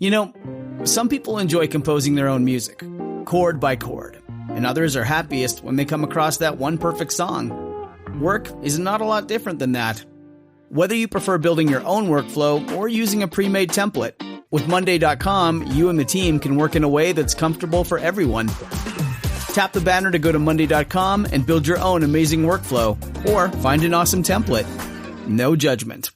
You know, some people enjoy composing their own music, chord by chord, and others are happiest when they come across that one perfect song. Work is not a lot different than that. Whether you prefer building your own workflow or using a pre-made template, with Monday.com, you and the team can work in a way that's comfortable for everyone. Tap the banner to go to Monday.com and build your own amazing workflow, or find an awesome template. No judgment.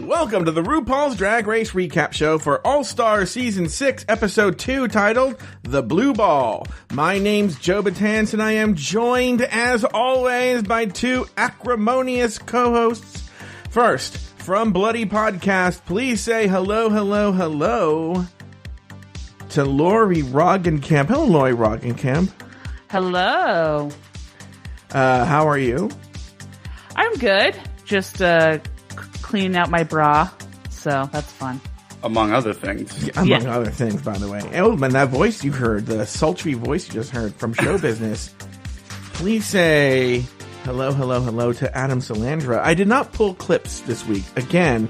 Welcome to the RuPaul's Drag Race Recap Show for All-Star Season 6, Episode 2, titled The Blue Ball. My name's Joe Betance, and I am joined, as always, by two acrimonious co-hosts. First, from Bloody Podcast, please say hello to Lauri Roggenkamp. Hello, Lauri Roggenkamp. Hello. How are you? I'm good. Just cleaning out my bra, so that's fun. Among other things. Among other things, by the way. Oh, man, that voice you heard, the sultry voice you just heard from Show Business. Please say hello to Adam Salandra. I did not pull clips this week. Again.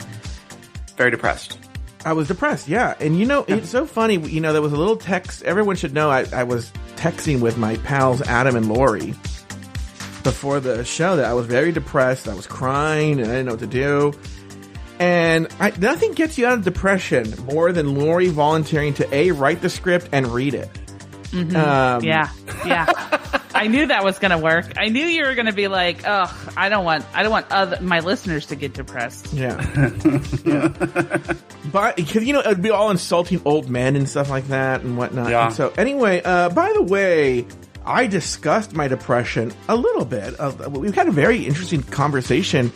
Very depressed. I was depressed, yeah. And you know, it's so funny, you know, there was a little text. Everyone should know I was texting with my pals Adam and Lauri before the show that I was very depressed. I was crying and I didn't know what to do. And nothing gets you out of depression more than Lauri volunteering to write the script and read it. Mm-hmm. Yeah. I knew that was going to work. I knew you were going to be like, "Oh, I don't want my listeners to get depressed." Yeah. But because you know it'd be all insulting old men and stuff like that and whatnot. Yeah. And so anyway, by the way, I discussed my depression a little bit. We've had a very interesting conversation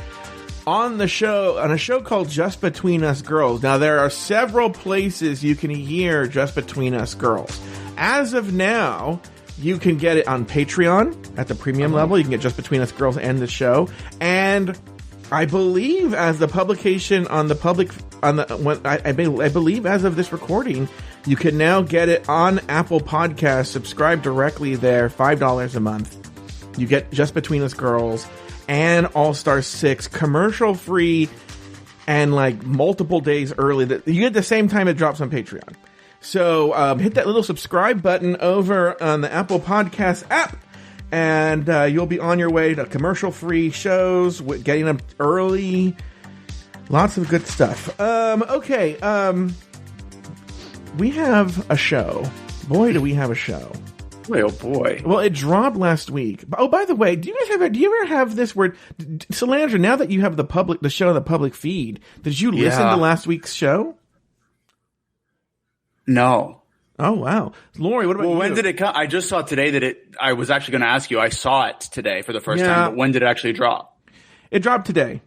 on the show, on a show called Just Between Us Girls. Now, there are several places you can hear Just Between Us Girls. As of now, you can get it on Patreon at the premium level. You can get Just Between Us Girls and the show. And I believe as the publication on the public, I believe as of this recording, you can now get it on Apple Podcasts. Subscribe directly there, $5 a month. You get Just Between Us Girls and All-Star 6 commercial free and like multiple days early. You get the same time it drops on Patreon. So hit that little subscribe button over on the Apple Podcast app, and you'll be on your way to commercial free shows, getting them early. Lots of good stuff. Okay. We have a show. Boy, do we have a show. Oh boy. Well, it dropped last week. Oh, by the way, do you ever have this word, Salandra, now that you have the show on the public feed, did you listen to last week's show? No. Oh, wow. Lauri, what about you? Well, when did it come? I just saw today that I was actually going to ask you. I saw it today for the first time, but when did it actually drop? It dropped today.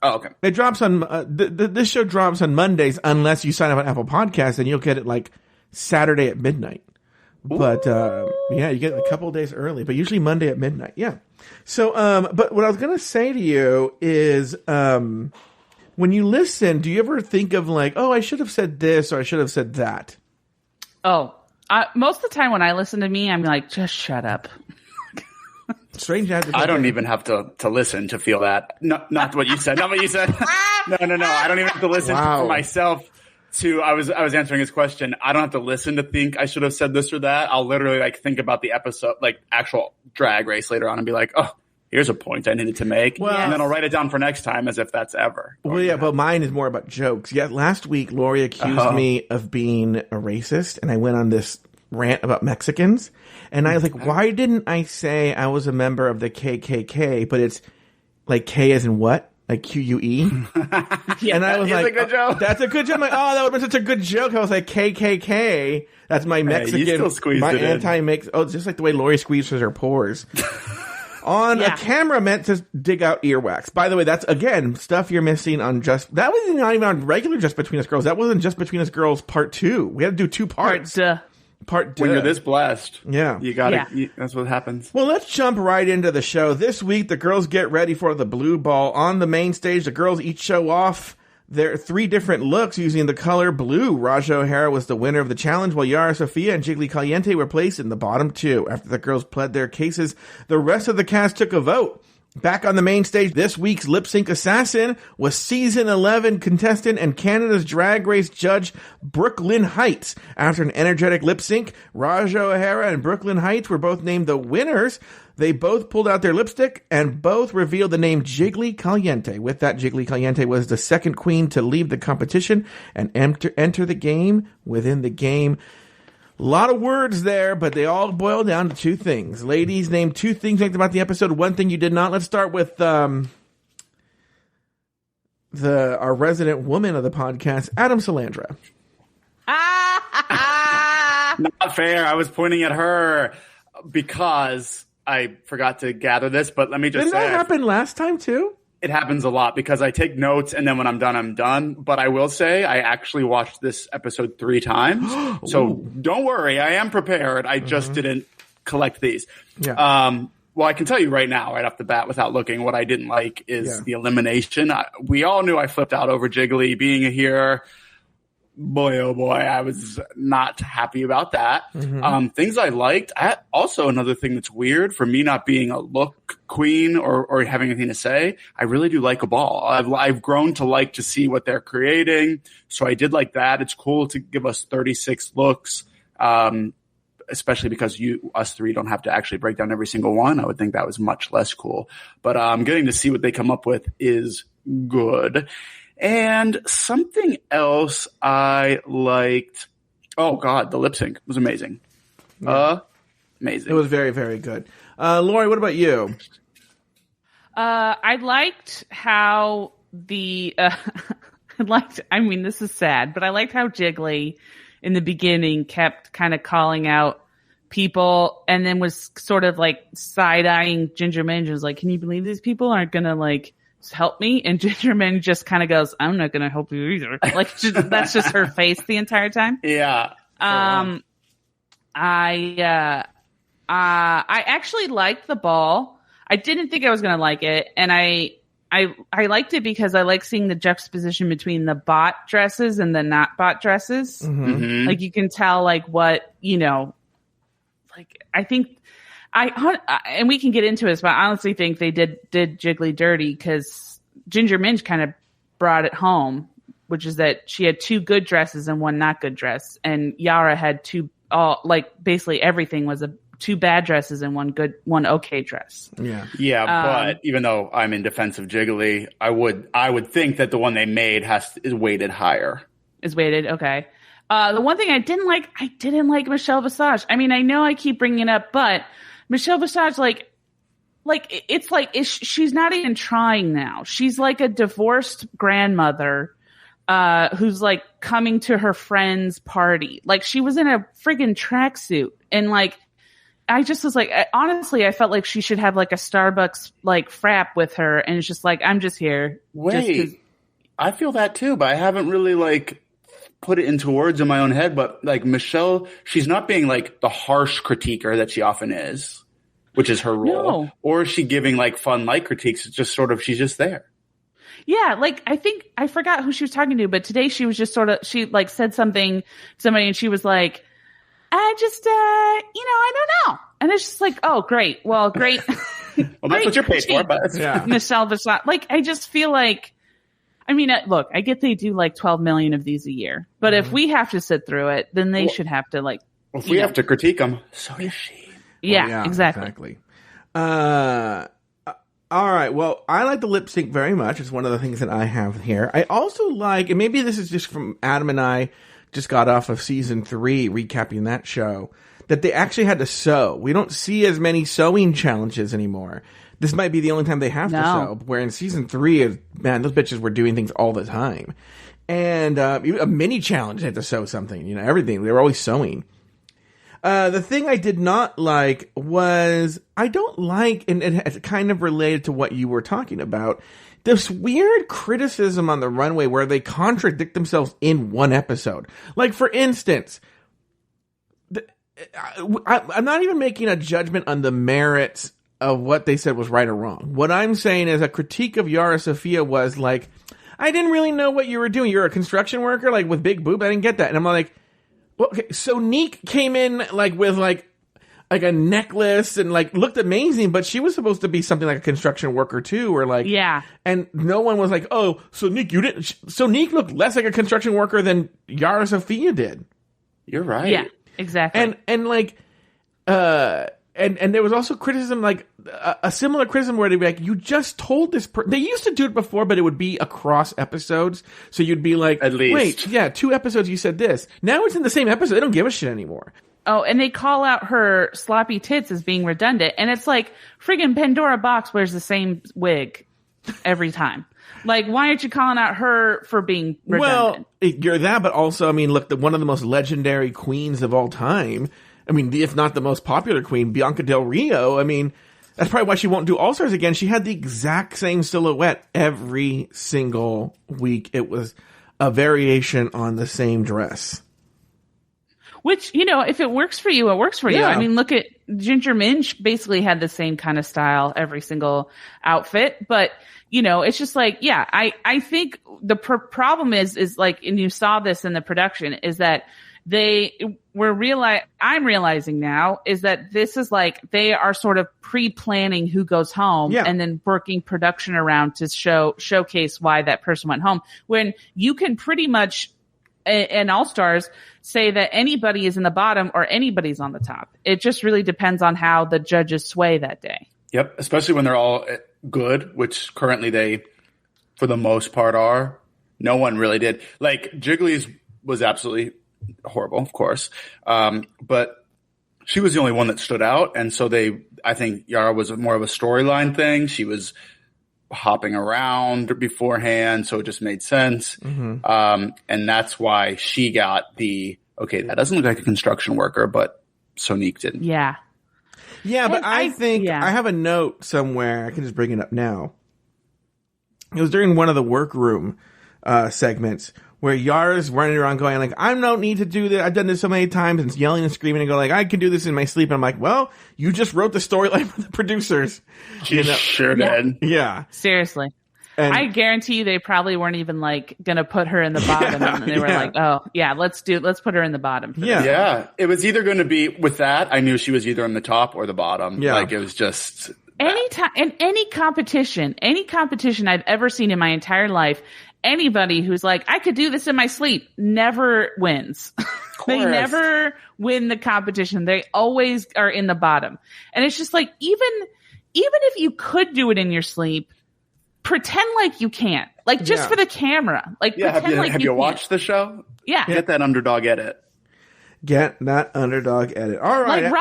Oh, okay. It drops on, this show drops on Mondays unless you sign up on Apple Podcasts, and you'll get it like Saturday at midnight. But, yeah, you get it a couple of days early, but usually Monday at midnight. Yeah. So, but what I was going to say to you is, when you listen, do you ever think of like, oh, I should have said this or I should have said that? Oh, most of the time when I listen to me, I'm like, just shut up. Strange. I don't even have to listen to feel that. Not what you said. Not what you said. No. I don't even have to listen for myself. I was answering his question. I don't have to listen to think I should have said this or that. I'll literally like think about the episode, like actual Drag Race later on, and be like, oh, here's a point I needed to make. Well, and then I'll write it down for next time as if that's ever. Well, yeah, but mine is more about jokes. Yeah, last week Lauri accused me of being a racist, and I went on this rant about Mexicans. And I was like, why didn't I say I was a member of the KKK, but it's like K as in what? Like QUE? Yeah, and I was like, a good joke. That's a good joke. I'm like, oh, that would have been such a good joke. I was like, KKK. That's my Mexican. You still squeezed my it anti-mix. Oh, it's just like the way Lauri squeezes her pores. On a camera meant to dig out earwax. By the way, that's, again, stuff you're missing on that was not even on regular Just Between Us Girls. That wasn't Just Between Us Girls Part 2. We had to do 2 parts. Part when you're this blessed, you gotta. Yeah. That's what happens. Well, let's jump right into the show. This week, the girls get ready for the blue ball on the main stage. The girls each show off There are 3 different looks using the color blue. Raja O'Hara was the winner of the challenge, while Yara Sofia and Jiggly Caliente were placed in the bottom 2. After the girls pled their cases, the rest of the cast took a vote. Back on the main stage, this week's lip sync assassin was season 11 contestant and Canada's Drag Race judge, Brooklyn Heights. After an energetic lip sync, Raja O'Hara and Brooklyn Heights were both named the winners. They both pulled out their lipstick and both revealed the name Jiggly Caliente. With that, Jiggly Caliente was the second queen to leave the competition and enter the game within the game. A lot of words there, but they all boil down to 2 things. Ladies, name 2 things you liked about the episode. 1 thing you did not. Let's start with our resident woman of the podcast, Adam Salandra. Not fair. I was pointing at her because I forgot to gather this, but let me just say. Didn't that happen last time too? It happens a lot because I take notes and then when I'm done, I'm done. But I will say I actually watched this episode 3 times. So don't worry. I am prepared. I just didn't collect these. Yeah. Well, I can tell you right now, right off the bat, without looking, what I didn't like is the elimination. We all knew I flipped out over Jiggly being here. Boy, oh boy, I was not happy about that. Things I liked. Also, another thing that's weird for me not being a look queen or having anything to say, I really do like a ball. I've grown to like to see what they're creating. So I did like that. It's cool to give us 36 looks, especially because us 3 don't have to actually break down every single one. I would think that was much less cool. But getting to see what they come up with is good. And something else I liked. Oh God, the lip sync was amazing. Amazing. It was very, very good. Lauri, what about you? I liked how this is sad, but I liked how Jiggly in the beginning kept kind of calling out people and then was sort of like side-eyeing Ginger Minj. Was like, can you believe these people aren't going to like help me? And Ginger Minj just kind of goes, I'm not going to help you either. Like, that's just her face the entire time. Yeah. I actually liked the ball. I didn't think I was going to like it. And I liked it because I like seeing the juxtaposition between the bot dresses and the not bot dresses. Like you can tell like what, like I think and we can get into this, but I honestly think they did Jiggly dirty because Ginger Minj kind of brought it home, which is that she had 2 good dresses and 1 not good dress, and Yara had 2 basically everything was 2 bad dresses and 1 okay dress. Yeah. But even though I'm in defense of Jiggly, I would think that the one they made is weighted higher. Is weighted, okay. The one thing I didn't like Michelle Visage. I mean, I know I keep bringing it up, but Michelle Visage, she's not even trying now. She's like a divorced grandmother, who's like coming to her friend's party. Like she was in a friggin' tracksuit and like, I just was like, honestly, I felt like she should have like a Starbucks like frap with her. And it's just like, I'm just here. Wait, I feel that too, but I haven't really like put it into words in my own head, but like Michelle, she's not being like the harsh critiquer that she often is, which is her role. No. Or is she giving like fun light critiques? It's just sort of, she's just there. Yeah. Like I think I forgot who she was talking to, but today she was just she like said something to somebody and she was like, I just, I don't know. And it's just like, oh, great. Well, great. Well, that's what you're paid for, but Michelle Visage. Like, I just feel like, I mean, look, I get they do like 12 million of these a year, but if we have to sit through it, then they should have to like. Well, if we have to critique them, so does she. Yeah, exactly. All right. Well, I like the lip sync very much. It's one of the things that I have here. I also like, and maybe this is just from Adam and I just got off of season 3, recapping that show, that they actually had to sew. We don't see as many sewing challenges anymore. This might be the only time they have to sew. Where in season 3, man, those bitches were doing things all the time. And even a mini challenge had to sew something, everything. They were always sewing. The thing I did not like was, I don't like, and it's kind of related to what you were talking about, this weird criticism on the runway where they contradict themselves in one episode. Like, for instance, I'm not even making a judgment on the merits of what they said was right or wrong. What I'm saying is a critique of Yara Sofia was like, I didn't really know what you were doing. You're a construction worker, like, with big boob. I didn't get that. And I'm like, well, okay. So Neek came in, like, with, like a necklace and, like, looked amazing, but she was supposed to be something like a construction worker, too, or, like... Yeah. And no one was like, oh, so Neek, you didn't... So Neek looked less like a construction worker than Yara Sofia did. You're right. Yeah, exactly. And like... And there was also criticism, like a similar criticism where they'd be like, you just told this they used to do it before, but it would be across episodes. So you'd be like, at least, wait, yeah, 2 episodes you said this. Now it's in the same episode. They don't give a shit anymore. Oh, and they call out her sloppy tits as being redundant. And it's like, friggin' Pandora Box wears the same wig every time. Like, why aren't you calling out her for being redundant? Well, you're that, but also, I mean, look, one of the most legendary queens of all time. I mean, if not the most popular queen, Bianca Del Rio. I mean, that's probably why she won't do All-Stars again. She had the exact same silhouette every single week. It was a variation on the same dress. Which, you know, if it works for you, it works for you. Yeah. I mean, look at Ginger Minj basically had the same kind of style every single outfit. But, you know, it's just like, yeah, I think the problem is like, and you saw this in the production, is that I'm realizing now is that this is like, they are sort of pre-planning who goes home and then working production around to showcase why that person went home. When you can pretty much, in All-Stars, say that anybody is in the bottom or anybody's on the top. It just really depends on how the judges sway that day. Yep. Especially when they're all good, which currently they, for the most part, are. No one really did. Like, Jiggly's was absolutely horrible, of course. But she was the only one that stood out. And so I think Yara was more of a storyline thing. She was hopping around beforehand, so it just made sense. Mm-hmm. And that's why she got okay, that doesn't look like a construction worker, but Sonique didn't. Yeah. Yeah, but I think I have a note somewhere. I can just bring it up now. It was during one of the workroom segments where Yara's running around going like, I don't need to do this. I've done this so many times, and yelling and screaming and go like, I can do this in my sleep. And I'm like, well, you just wrote the storyline for the producers. She sure did. Yeah. Seriously. And I guarantee you they probably weren't even like going to put her in the bottom. And they were like, oh yeah, let's put her in the bottom. Yeah. It was either going to be with that. I knew she was either in the top or the bottom. Yeah. Like it was just anytime in any competition I've ever seen in my entire life, anybody who's like, I could do this in my sleep, never wins. They never win the competition. They always are in the bottom. And it's just like, even if you could do it in your sleep, pretend like you can't. Like, just for the camera. Like, pretend like have you watched the show? Yeah. Get that underdog edit. Get that underdog edit. All right. Like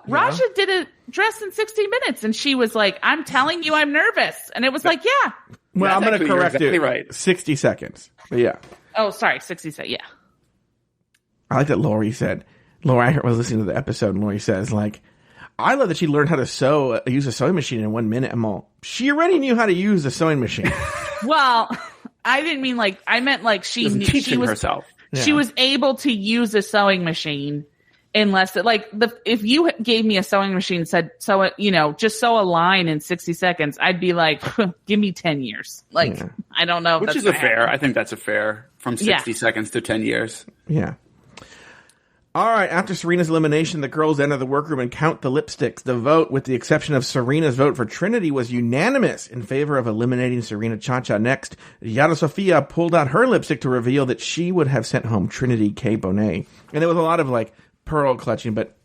Raja did a dress in 60 minutes, and she was like, I'm telling you I'm nervous. And it was like, yeah. Well, I'm going to correct exactly it. Right. 60 seconds. But yeah. Oh, sorry. 60 seconds. Yeah. I like that Lauri said. I was listening to the episode, and Lauri says, like, I love that she learned how to use a sewing machine in 1 minute. I'm all, she already knew how to use a sewing machine. Well, I didn't mean like, I meant like she was herself. She was able to use a sewing machine in less than if you gave me a sewing machine, said, just sew a line in 60 seconds, I'd be like, give me 10 years. Like, I don't know. Which is I think that's a fair from 60 seconds to 10 years. Yeah. All right, after Serena's elimination, the girls enter the workroom and count the lipsticks. The vote, with the exception of Serena's vote for Trinity, was unanimous in favor of eliminating Serena Chacha. Next, Yara Sofia pulled out her lipstick to reveal that she would have sent home Trinity K. Bonet. And there was a lot of, pearl clutching, but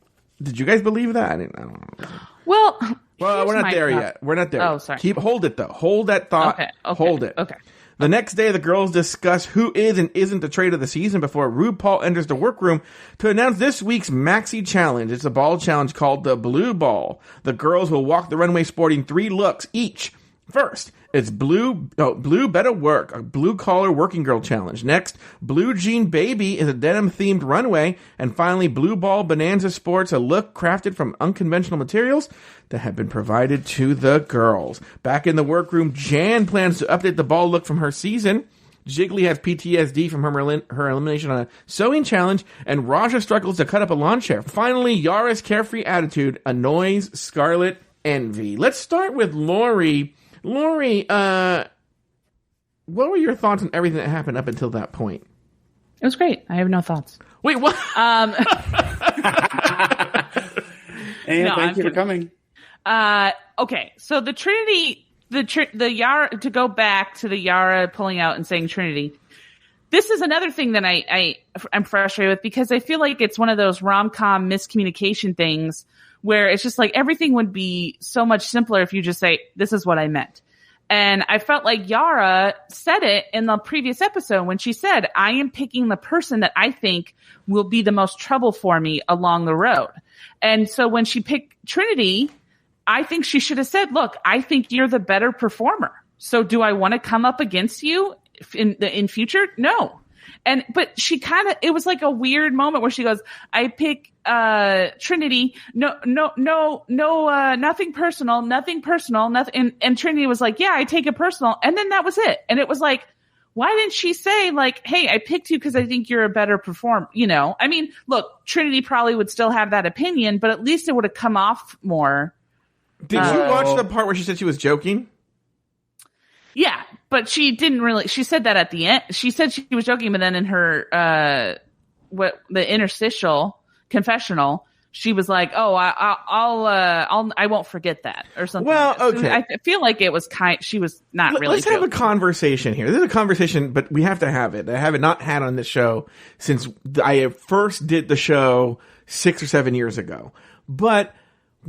did you guys believe that? I don't know. Well, we're not there yet. We're not there. Oh, sorry. Hold it, though. Hold that thought. Okay. Hold it. Okay. The next day, the girls discuss who is and isn't the trade of the season before RuPaul enters the workroom to announce this week's Maxi Challenge. It's a ball challenge called the Blue Ball. The girls will walk the runway sporting 3 looks each. First, it's Blue Better Work, a blue-collar working girl challenge. Next, Blue Jean Baby is a denim-themed runway. And finally, Blue Ball Bonanza Sports, a look crafted from unconventional materials that have been provided to the girls. Back in the workroom, Jan plans to update the ball look from her season. Jiggly has PTSD from her elimination on a sewing challenge, and Raja struggles to cut up a lawn chair. Finally, Yara's carefree attitude annoys Scarlet Envy. Let's start with Lauri. Lauri, what were your thoughts on everything that happened up until that point? It was great. I have no thoughts. Wait, what? Thank you for coming. Okay, so the Trinity, the Yara, to go back to the Yara pulling out and saying Trinity, this is another thing that I'm frustrated with, because I feel like it's one of those rom-com miscommunication things where it's just like everything would be so much simpler if you just say, this is what I meant. And I felt like Yara said it in the previous episode when she said, I am picking the person that I think will be the most trouble for me along the road. And so when she picked Trinity, I think she should have said, look, I think you're the better performer. So do I want to come up against you in future? No. But she it was like a weird moment where she goes, I pick, Trinity. No, nothing personal, nothing. And Trinity was like, yeah, I take it personal. And then that was it. And it was like, why didn't she say like, hey, I picked you because I think you're a better performer? I mean, look, Trinity probably would still have that opinion, but at least it would have come off more. Did you watch the part where she said she was joking? Yeah, but she didn't really. She said that at the end. She said she was joking, but then in her the interstitial confessional, she was like, "Oh, I won't forget that," or something. Well, okay. So I feel like it was she was not really. Let's have a conversation here. This is a conversation, but we have to have it. I have not had on this show since I first did the show 6 or 7 years ago, but.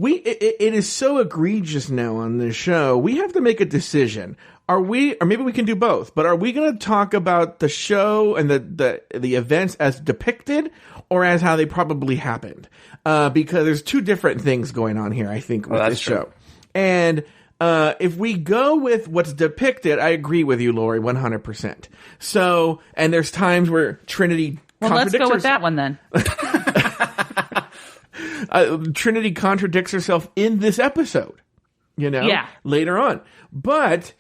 It is so egregious now on this show. We have to make a decision. Or maybe we can do both, but are we going to talk about the show and the events as depicted or as how they probably happened? Because there's two different things going on here, I think, with this show. And, if we go with what's depicted, I agree with you, Lauri, 100%. So, and there's times where Trinity let's go with that one then. Trinity contradicts herself in this episode, later on. But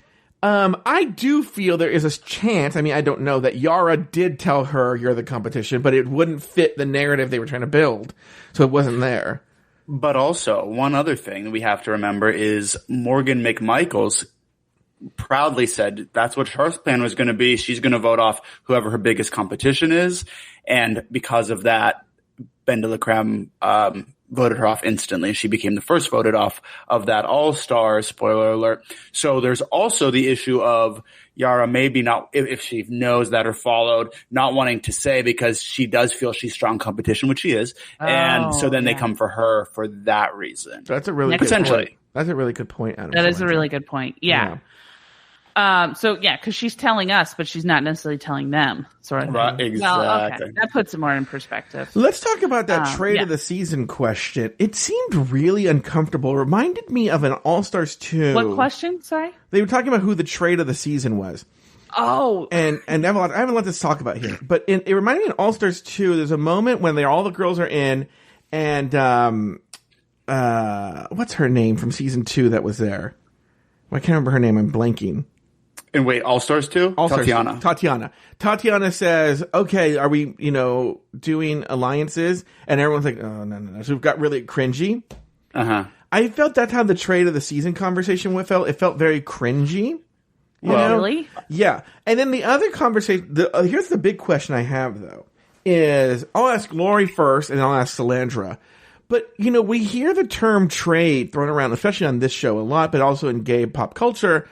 I do feel there is a chance, I mean, I don't know, that Yara did tell her you're the competition, but it wouldn't fit the narrative they were trying to build, so it wasn't there. But also, one other thing that we have to remember is Morgan McMichaels proudly said that's what her plan was going to be. She's going to vote off whoever her biggest competition is, and because of that, Ben de la Creme voted her off instantly. She became the first voted off of that All-Star, spoiler alert. So there's also the issue of Yara maybe not, if she knows that or followed, not wanting to say because she does feel she's strong competition, which she is. And so then they come for her for that reason. So that's a really good point. That's a really good point, Adam. That is a really good point. Yeah. Because she's telling us, but she's not necessarily telling them, sort of. Right, exactly. Well, okay. That puts it more in perspective. Let's talk about that trade of the season question. It seemed really uncomfortable. It reminded me of an All-Stars 2. What question? Sorry? They were talking about who the trade of the season was. Oh. And I have a lot to talk about here. But it reminded me of All-Stars 2. There's a moment when all the girls are in, and what's her name from season 2 that was there? I can't remember her name. I'm blanking. And wait, All-Stars 2? Tatiana. Tatiana says, okay, are we, doing alliances? And everyone's like, oh, no. So we've got really cringy. Uh-huh. I felt that's how the trade of the season conversation felt. It felt very cringy. You know? Really? Yeah. And then the other conversation, here's the big question I have, though, is I'll ask Lauri first, and I'll ask Salandra. But, we hear the term trade thrown around, especially on this show a lot, but also in gay pop culture.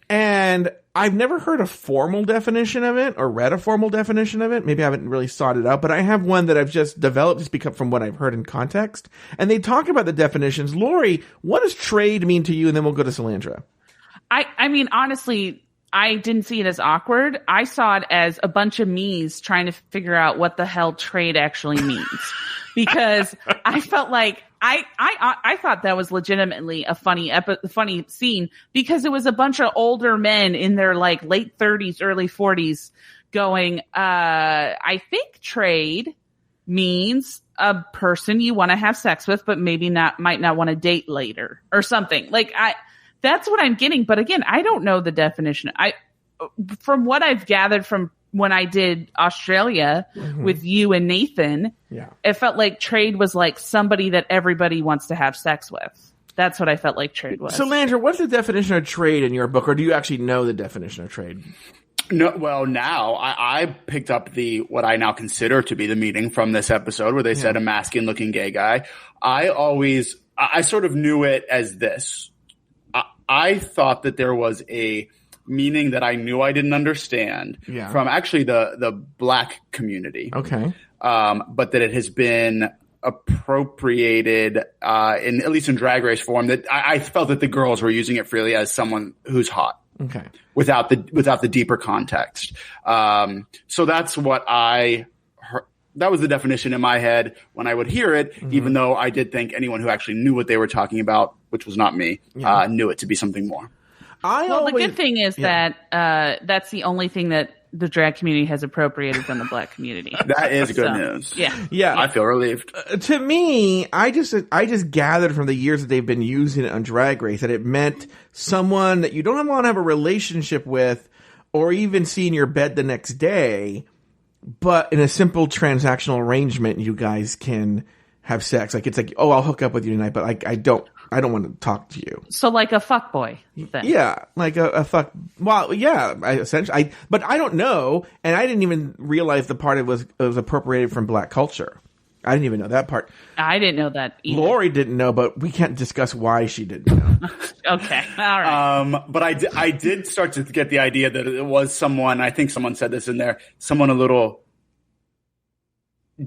And I've never heard a formal definition of it or read a formal definition of it. Maybe I haven't really sought it out, but I have one that I've just developed just because from what I've heard in context. And they talk about the definitions. Lauri, what does trade mean to you? And then we'll go to Salandra. I mean, honestly, I didn't see it as awkward. I saw it as a bunch of me's trying to figure out what the hell trade actually means. Because I felt like I thought that was legitimately a funny scene because it was a bunch of older men in their like late 30s, early 40s going, I think trade means a person you want to have sex with, but maybe might not want to date later or something. Like that's what I'm getting. But again, I don't know the definition. From what I've gathered from when I did Australia with you and Nathan, it felt like trade was like somebody that everybody wants to have sex with. That's what I felt like trade was. So, Landra, what's the definition of trade in your book, or do you actually know the definition of trade? No, well, now I picked up what I now consider to be the meaning from this episode where they said a masculine-looking gay guy. I sort of knew it as this. I thought that there was a meaning that I knew I didn't understand from actually the black community. Okay. But that it has been appropriated at least in Drag Race form, that I felt that the girls were using it freely as someone who's hot. Okay. Without the deeper context. So that's what I heard. That was the definition in my head when I would hear it, even though I did think anyone who actually knew what they were talking about, which was not me, knew it to be something more. The good thing is that that's the only thing that the drag community has appropriated from the black community. That is good news. Yeah. I feel relieved. To me, I just gathered from the years that they've been using it on Drag Race that it meant someone that you don't want to have a relationship with or even see in your bed the next day, but in a simple transactional arrangement, you guys can have sex. Like, it's like, oh, I'll hook up with you tonight, but I don't want to talk to you. So like a fuckboy then. Yeah, like a fuck. Well, yeah, essentially. But I don't know, and I didn't even realize the part it was appropriated from black culture. I didn't even know that part. I didn't know that either. Lauri didn't know, but we can't discuss why she didn't know. Okay, all right. But I did start to get the idea that it was someone. I think someone said this in there. Someone a little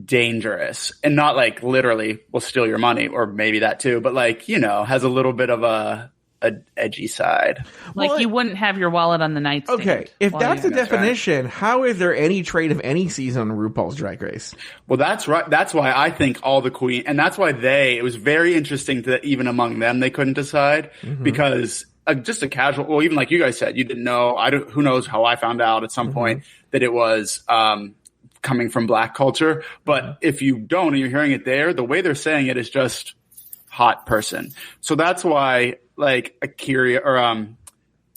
dangerous, and not like literally will steal your money, or maybe that too, but like, has a little bit of a edgy side. Like, you wouldn't have your wallet on the nightstand. Okay, if that's the definition, how is there any trade of any season on RuPaul's Drag Race? Well, that's right. That's why I think all the queen, and that's why it was very interesting that even among them they couldn't decide, because just a casual, well, even like you guys said, you didn't know. Who knows how I found out at some point that it was coming from black culture. But if you don't and you're hearing it there, the way they're saying it is just hot person. So that's why, like, Akira or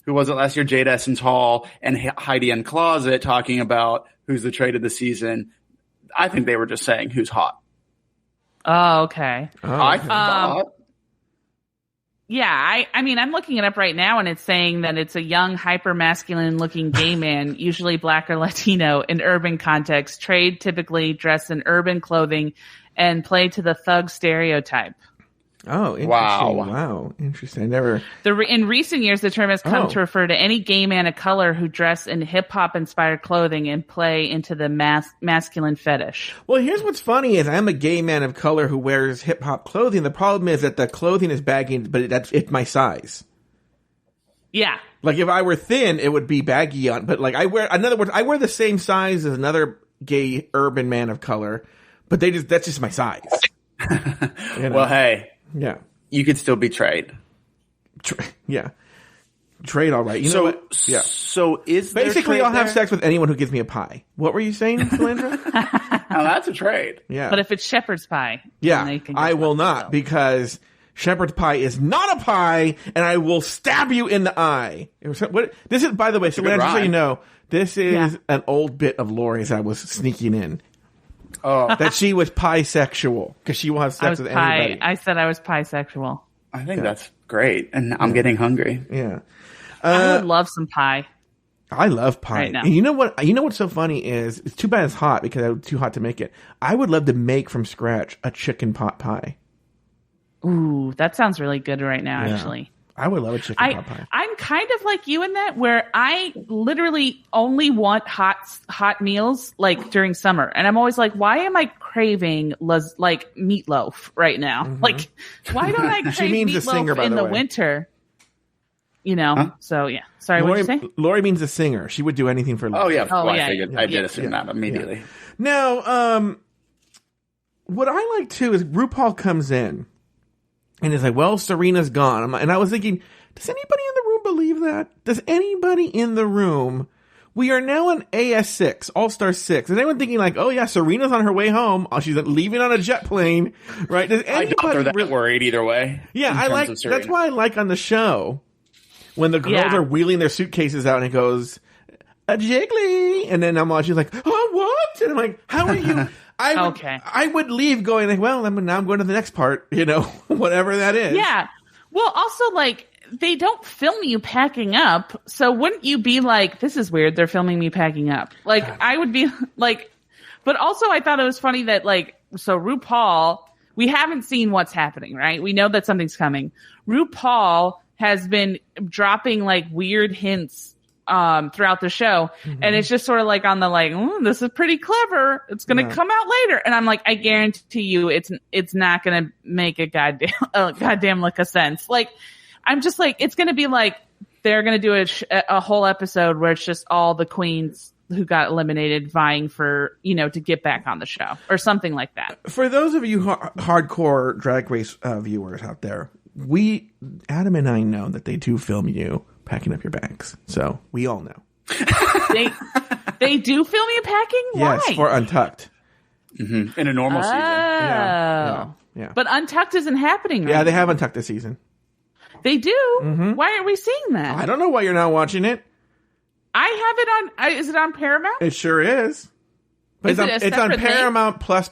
who was it last year? Jade Essence Hall and Heidi N Closet talking about who's the trade of the season. I think they were just saying who's hot. Oh, okay. I thought. Yeah, I mean, I'm looking it up right now, and it's saying that it's a young, hyper-masculine-looking gay man, usually black or Latino, in urban context, typically dressed in urban clothing, and play to the thug stereotype. Oh, interesting. Wow. Interesting. In recent years, the term has come to refer to any gay man of color who dress in hip-hop inspired clothing and play into the masculine fetish. Well, here's what's funny is I'm a gay man of color who wears hip-hop clothing. The problem is that the clothing is baggy, but it's my size. Yeah. Like, if I were thin, it would be baggy on, but like I wear the same size as another gay urban man of color, but that's just my size. Well, hey. Yeah. You could still be trade. Trade, all right. You know what? Yeah. So is basically I'll have sex with anyone who gives me a pie. What were you saying, Salandra? Now that's a trade. Yeah. But if it's shepherd's pie. Yeah. I will not, because shepherd's pie is not a pie, and I will stab you in the eye. This is, by the way, Salandra, just so you know, this is an old bit of Lauri's I was sneaking in. Oh, that she was bisexual because she will have sex with anybody. I said I was bisexual. I think that's great, and I'm getting hungry. Yeah, I would love some pie. I love pie. Right now. And you know what? You know what's so funny is it's too bad it's hot because it was too hot to make it. I would love to make from scratch a chicken pot pie. Ooh, that sounds really good right now. Actually. I would love a chicken pot pie. I'm kind of like you in that, where I literally only want hot meals like during summer, and I'm always like, why am I craving like meatloaf right now? Like, why don't I crave meatloaf in the winter? So yeah. Sorry, what did you say? Lauri means a singer. She would do anything for love. Oh yeah, I figured. I did assume that immediately. Yeah. Now, what I like too is RuPaul comes in. And it's like, well, Serena's gone. And I was thinking, does anybody in the room believe that? Does anybody in the room? We are now on AS6, All-Star 6. Is anyone thinking like, oh yeah, Serena's on her way home. Oh, she's leaving on a jet plane, right? Does anybody I doubt they're that worried either way. Yeah, that's why I like on the show when the girls are wheeling their suitcases out and it goes, a jiggly. And then I'm watching like, oh, what? And I'm like, how are you? I would leave going like, well, now I'm going to the next part, whatever that is. Yeah. Well, also like they don't film you packing up. So wouldn't you be like, this is weird. They're filming me packing up. Like, I would be like, but also I thought it was funny that like, so RuPaul, we haven't seen what's happening, right? We know that something's coming. RuPaul has been dropping like weird hints throughout the show. Mm-hmm. And it's just sort of like on the like, this is pretty clever. It's going to come out later. And I'm like, I guarantee you it's not going to make a goddamn lick of sense. Like, I'm just like, it's going to be like, they're going to do a whole episode where it's just all the queens who got eliminated vying for, to get back on the show or something like that. For those of you hardcore Drag Race viewers out there, Adam and I know that they do film you packing up your bags. So we all know. They do film you packing? Why? Yes, for Untucked. Mm-hmm. In a normal season. Yeah. But Untucked isn't happening right Yeah, they have Untucked this season. They do? Mm-hmm. Why aren't we seeing that? I don't know why you're not watching it. I have it on. Is it on Paramount? It sure is. But it's on Paramount Plus.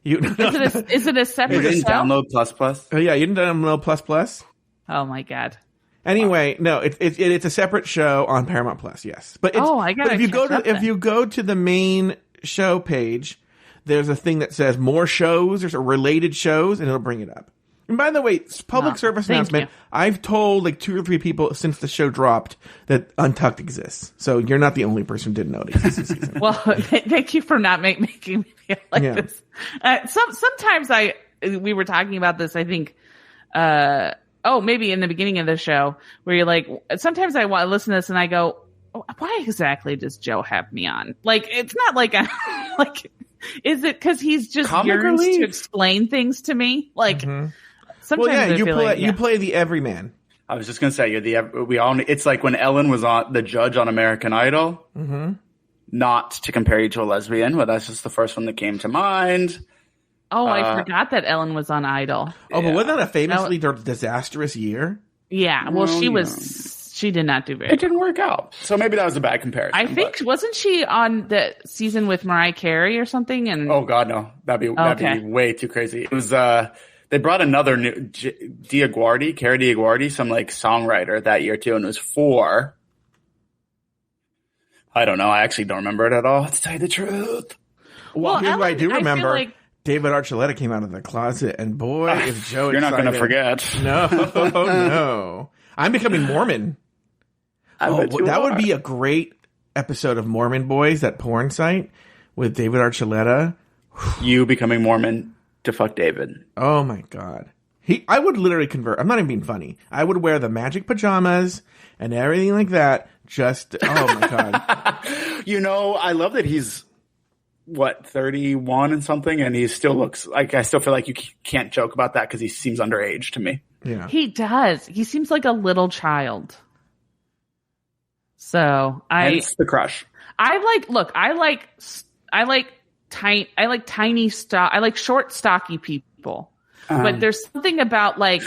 Is it a separate You didn't show? download Plus? Oh, yeah, you didn't download Plus? Oh, my God. Anyway, no, it's a separate show on Paramount Plus, yes. But if you go to the main show page, there's a thing that says more shows or related shows, and it'll bring it up. And by the way, public service announcement, I've told like 2 or 3 people since the show dropped that Untucked exists. So you're not the only person who didn't know it exists this season. Well, thank you for not making me feel like this. Sometimes we were talking about this, I think, maybe in the beginning of the show, where you're like, sometimes I listen to this and I go, why exactly does Joe have me on? Like, it's not like I'm like, is it because he's just yearns to explain things to me? Like, sometimes you play the everyman. I was just gonna say it's like when Ellen was on the judge on American Idol. Mm-hmm. Not to compare you to a lesbian, but that's just the first one that came to mind. Oh, I forgot that Ellen was on Idol. Oh, but wasn't that a famously disastrous year? Yeah, well, she did not do very It didn't work out. So maybe that was a bad comparison. I think, wasn't she on the season with Mariah Carey or something? And oh, God, no. That'd be way too crazy. It was, they brought another new, Carrie Diaguardi, some like songwriter that year too, and it was 4. I don't know. I actually don't remember it at all, to tell you the truth. Well, here's what I do remember. David Archuleta came out of the closet, and boy, is Joe You're excited. not going to forget. No. I'm becoming Mormon. That would be a great episode of Mormon Boys, that porn site, with David Archuleta. You becoming Mormon to fuck David. Oh, my God. I would literally convert. I'm not even being funny. I would wear the magic pajamas and everything like that. Just, oh, my God. I love that he's, 31 and something, and he still looks like, I still feel like you can't joke about that because he seems underage to me. Yeah. He does. He seems like a little child. So Hence the crush. I like short, stocky people. But there's something about like,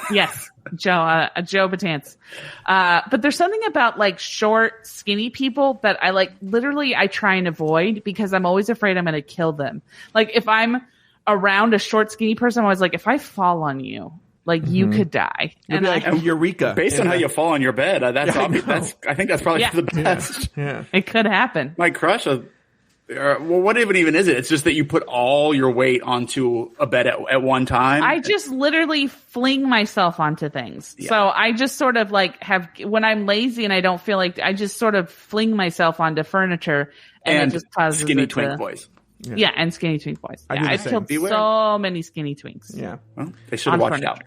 yes, Joe Betance. But there's something about like short, skinny people that I like, literally I try and avoid because I'm always afraid I'm going to kill them. Like if I'm around a short, skinny person, I'm always like, if I fall on you, like you could die. You'll be like Eureka. Based on how you fall on your bed, I think that's probably the best. Yeah. It could happen. My crush, what even is it? It's just that you put all your weight onto a bed at one time. I just literally fling myself onto things. Yeah. So I just sort of like when I'm lazy and I don't feel like, I just sort of fling myself onto furniture and it just causes skinny twink boys. Yeah, and skinny twink boys. Yeah, I've killed so many skinny twinks. Yeah. Well, they should have watched out.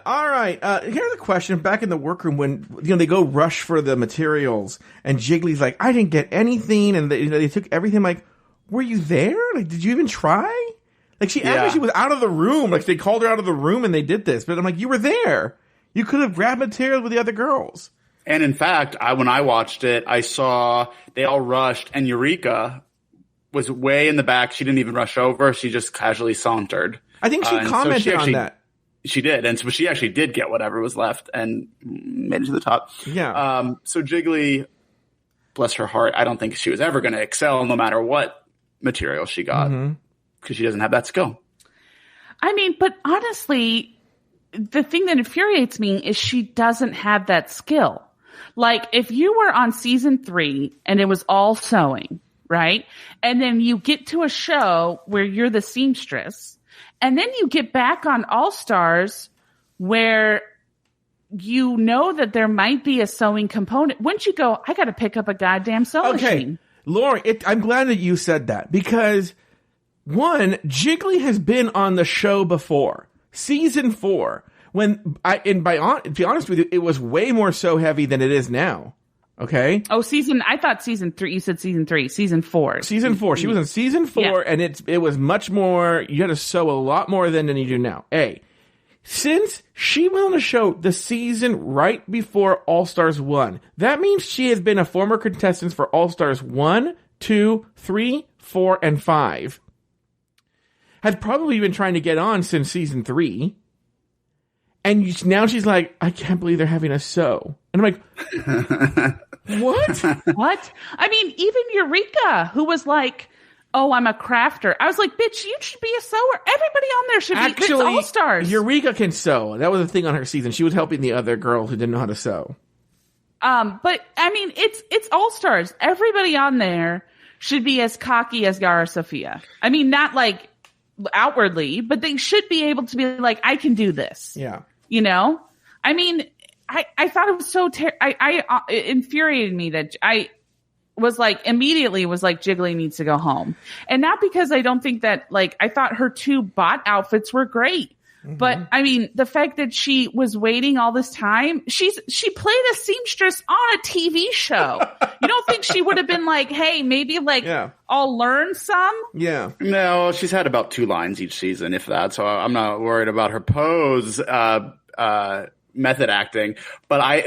All right. Here's a question. Back in the workroom when they go rush for the materials and Jiggly's like, I didn't get anything, and they took everything. Like, were you there? Like, did you even try? Like, she acted like she was out of the room. Like, they called her out of the room and they did this. But I'm like, you were there. You could have grabbed materials with the other girls. And in fact, when I watched it, I saw they all rushed, and Eureka was way in the back. She didn't even rush over. She just casually sauntered. I think she commented on that. She did. And so she actually did get whatever was left and made it to the top. Yeah. So Jiggly, bless her heart, I don't think she was ever going to excel no matter what material she got because she doesn't have that skill. I mean, but honestly, the thing that infuriates me is she doesn't have that skill. Like, if you were on season 3 and it was all sewing, right? And then you get to a show where you're the seamstress, and then you get back on All Stars where you know that there might be a sewing component. Wouldn't you go, I got to pick up a goddamn sewing machine? Lauri, I'm glad that you said that, because one, Jiggly has been on the show before. Season 4. To be honest with you, it was way more so heavy than it is now. Okay. Oh, I thought season 3. You said season 3. Season 4. Season 4. She was in season 4, yeah. And it was much more. You had to sew a lot more than you do now. Since she was on the show the season right before All Stars 1, that means she has been a former contestant for All Stars 1, 2, 3, 4, and 5. Has probably been trying to get on since season 3. And now she's like, I can't believe they're having us sew. And I'm like, what? What? I mean, even Eureka, who was like, oh, I'm a crafter. I was like, bitch, you should be a sewer. Everybody on there should be. It's All Stars. Eureka can sew. That was the thing on her season. She was helping the other girl who didn't know how to sew. But I mean, it's All Stars. Everybody on there should be as cocky as Yara Sofia. I mean, not like outwardly, but they should be able to be like, I can do this. Yeah. You know? I mean, I thought it was so it infuriated me that I was like, immediately was like, Jiggly needs to go home. And not because I don't think that, like, I thought her 2 bot outfits were great. Mm-hmm. But I mean, the fact that she was waiting all this time, she played a seamstress on a TV show. You don't think she would have been like, hey, maybe I'll learn some? Yeah. No, she's had about 2 lines each season, if that. So I'm not worried about her pose, method acting. But I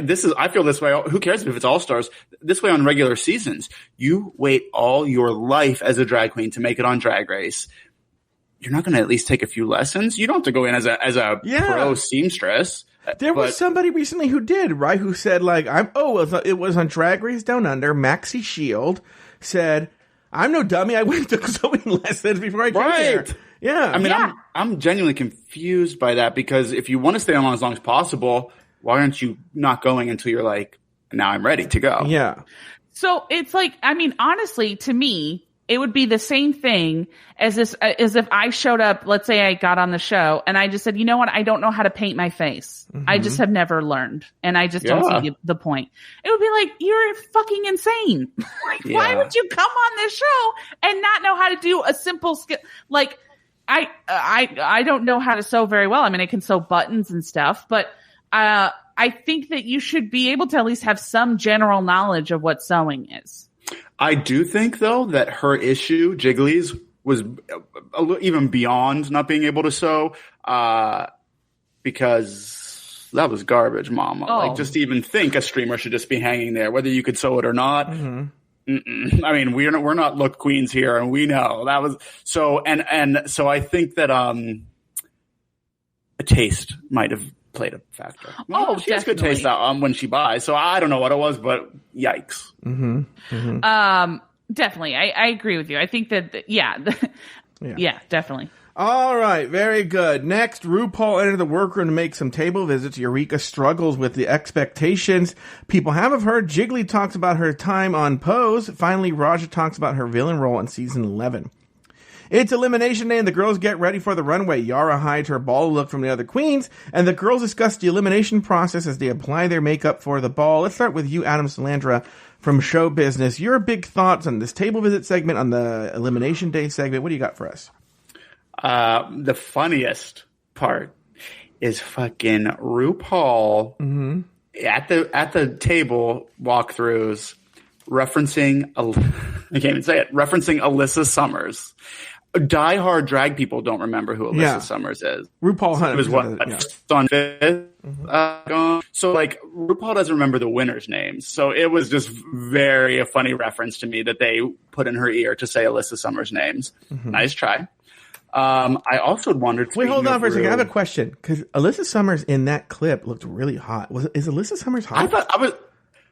feel this way. Who cares if it's All Stars? This way on regular seasons, you wait all your life as a drag queen to make it on Drag Race. You're not going to at least take a few lessons? You don't have to go in as a pro seamstress. There was somebody recently who did, right? Who said, like, it was on Drag Race Down Under. Maxie Shield said, I'm no dummy. I went to sewing lessons before I came here. Yeah. I mean, I'm genuinely confused by that, because if you want to stay on as long as possible, why aren't you not going until you're like, now I'm ready to go? Yeah. So it's like, I mean, honestly, to me, it would be the same thing as if I showed up, let's say I got on the show and I just said, you know what? I don't know how to paint my face. Mm-hmm. I just have never learned. And I just don't see the point. It would be like, you're fucking insane. Why would you come on this show and not know how to do a simple skill? Like, I don't know how to sew very well. I mean, I can sew buttons and stuff, but, I think that you should be able to at least have some general knowledge of what sewing is. I do think, though, that her issue, Jiggly's, was even beyond not being able to sew, because that was garbage, mama. Oh. Like, just to even think a streamer should just be hanging there, whether you could sew it or not. Mm-hmm. I mean, we're not look queens here, and we know that was so. And so I think that a taste might have played a factor. Well, she has good taste when she buys, so I don't know what it was, but yikes. Mm-hmm. Mm-hmm. Definitely, I agree with you. I think that yeah, definitely. All right, very good. Next, RuPaul entered the workroom to make some table visits. Eureka struggles with the expectations people have of her. Jiggly talks about her time on Pose. Finally, Raja talks about her villain role in season 11. It's elimination day and the girls get ready for the runway. Yara hides her ball look from the other queens, and the girls discuss the elimination process as they apply their makeup for the ball. Let's start with you, Adam Salandra, from Show Business. Your big thoughts on this table visit segment, on the elimination day segment. What do you got for us? The funniest part is fucking RuPaul at the table walkthroughs referencing Alyssa Summers. Die-hard drag people don't remember who Alyssa Summers is. RuPaul it was on fifth. So like RuPaul doesn't remember the winners' names. So it was just a funny reference to me that they put in her ear to say Alyssa Summers' names. Mm-hmm. Nice try. I also wondered. Wait, hold on for a second. I have a question, because Alyssa Summers in that clip looked really hot. Is Alyssa Summers hot?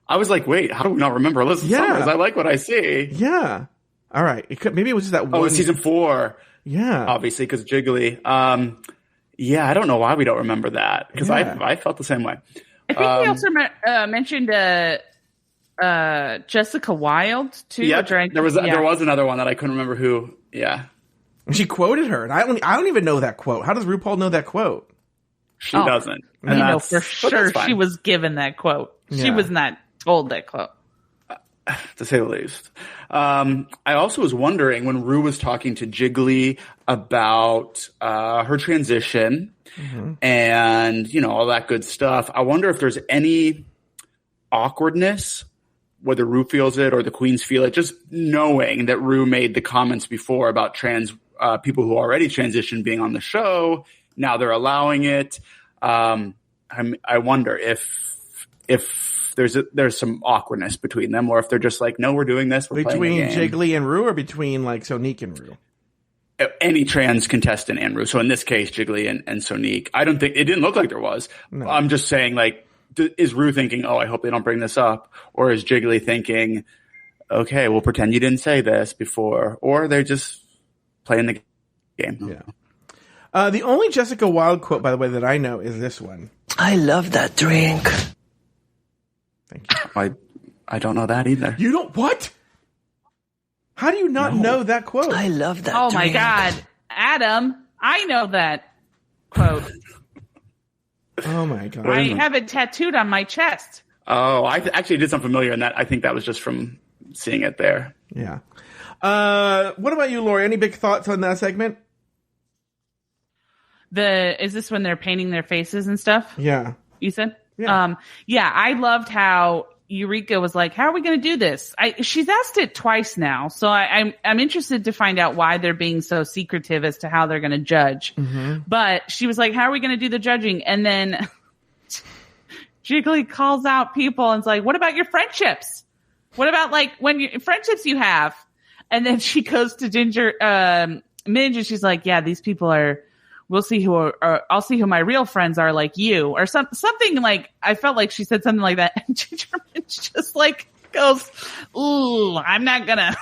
I was like, wait, how do we not remember Alyssa Summers? I like what I see. Yeah. All right. Maybe it was just that one. Oh, season 4. Yeah. Obviously, because Jiggly. Yeah, I don't know why we don't remember that, because I felt the same way. I think we also mentioned Jessica Wilde too. Yeah, there was another one that I couldn't remember who. Yeah, she quoted her, and I don't even know that quote. How does RuPaul know that quote? She doesn't. You know for sure she was given that quote. Yeah. She was not told that quote. To say the least. I also was wondering when Ru was talking to Jiggly about her transition and, you know, all that good stuff. I wonder if there's any awkwardness, whether Ru feels it or the queens feel it, just knowing that Ru made the comments before about trans people who already transitioned being on the show. Now they're allowing it. I wonder if there's some awkwardness between them, or if they're just like, no, we're doing this. We're between Jiggly and Ru, or between like Sonique and Ru? Any trans contestant and Ru. So in this case, Jiggly and Sonique. I don't think it didn't look like there was. No. I'm just saying, like, is Ru thinking, oh, I hope they don't bring this up, or is Jiggly thinking, okay, we'll pretend you didn't say this before, or they're just playing the game. Yeah. The only Jessica Wilde quote, by the way, that I know is this one. I love that drink. Thank you. I don't know that either. You don't what? How do you not know that quote? I love that. Oh drink. my God, Adam! I know that quote. Oh my God! I have it tattooed on my chest. Oh, I actually did something familiar in that. I think that was just from seeing it there. Yeah. What about you, Lauri? Any big thoughts on that segment? Is this when they're painting their faces and stuff? Yeah. You said? Yeah. Yeah, I loved how Eureka was like, how are we going to do this? She's asked it twice now, so I'm interested to find out why they're being so secretive as to how they're going to judge. Mm-hmm. But she was like, how are we going to do the judging? And then Jiggly calls out people and is like, what about your friendships? What about like friendships you have? And then she goes to Ginger, Midge, and she's like, yeah, these people are, I'll see who my real friends are, like you, or something like, I felt like she said something like that. And Ginger Midge just like goes, ooh, I'm not gonna.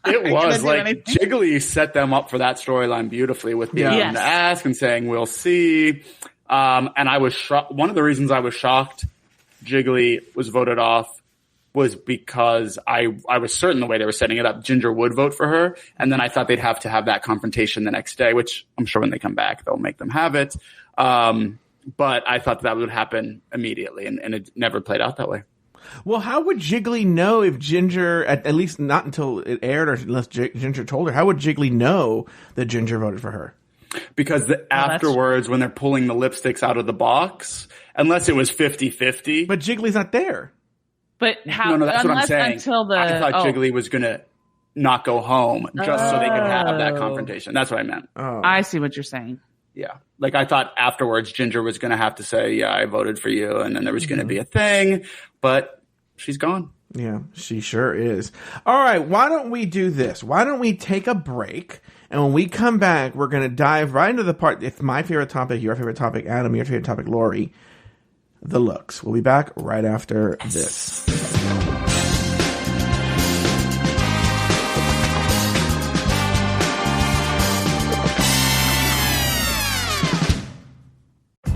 It was like Jiggly set them up for that storyline beautifully with being able to ask and saying, we'll see. And I was shocked. One of the reasons I was shocked Jiggly was voted off was because I was certain the way they were setting it up, Ginger would vote for her. And then I thought they'd have to have that confrontation the next day, which I'm sure when they come back, they'll make them have it. But I thought that would happen immediately, and it never played out that way. Well, how would Jiggly know if Ginger, at least not until it aired, or unless Ginger told her, how would Jiggly know that Ginger voted for her? Because afterwards, when they're pulling the lipsticks out of the box, unless it was 50-50. But Jiggly's not there. But how? No, that's what I'm saying. Until I thought Jiggly was going to not go home just so they could have that confrontation. That's what I meant. Oh. I see what you're saying. Yeah. Like I thought afterwards Ginger was going to have to say, yeah, I voted for you. And then there was going to be a thing, but she's gone. Yeah, she sure is. All right. Why don't we do this? Why don't we take a break? And when we come back, we're going to dive right into the part. It's my favorite topic, your favorite topic, Adam, your favorite topic, Lauri. The looks. We'll be back right after this.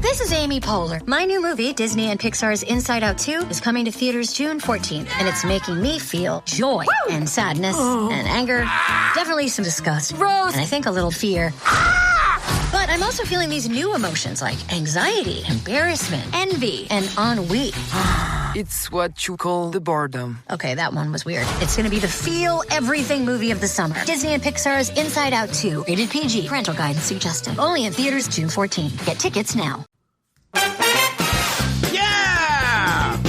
This is Amy Poehler. My new movie, Disney and Pixar's Inside Out 2, is coming to theaters June 14th, and it's making me feel joy and sadness and anger, definitely some disgust, and I think a little fear. But I'm also feeling these new emotions like anxiety, embarrassment, envy, and ennui. It's what you call the boredom. Okay, that one was weird. It's going to be the feel everything movie of the summer. Disney and Pixar's Inside Out 2. Rated PG. Parental guidance suggested. Only in theaters June 14th. Get tickets now. Yeah!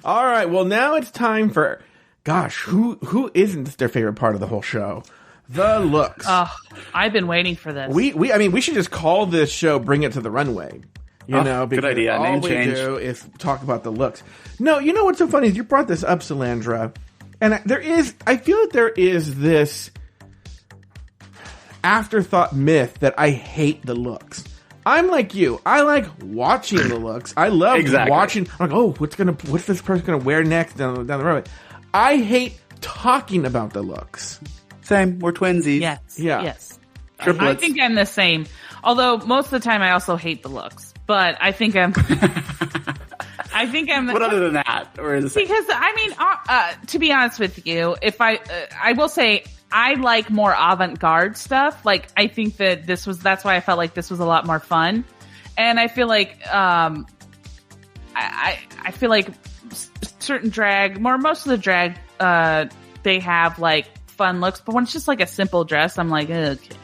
All right. Well, now it's time for... Gosh, who isn't their favorite part of the whole show? The looks. Oh, I've been waiting for this. I mean, we should just call this show "Bring It to the Runway." You know, because good idea. all Name we change. do is talk about the looks. No, you know what's so funny is you brought this up, Salandra, and I feel that there is this afterthought myth that I hate the looks. I'm like you. I like watching the looks. I love watching. I'm like, oh, what's this person gonna wear next down the road? I hate talking about the looks. Same. We're twinsies. Yes. Yeah. Yes. Triplets. I think I'm the same. Although most of the time I also hate the looks, but I think I'm. What other than that, or is it because I mean, to be honest with you, if I will say I like more avant-garde stuff. Like I think that that's why I felt like this was a lot more fun, and I feel like I feel like certain drag, most of the drag, they have like fun looks, but when it's just like a simple dress, I'm like, okay,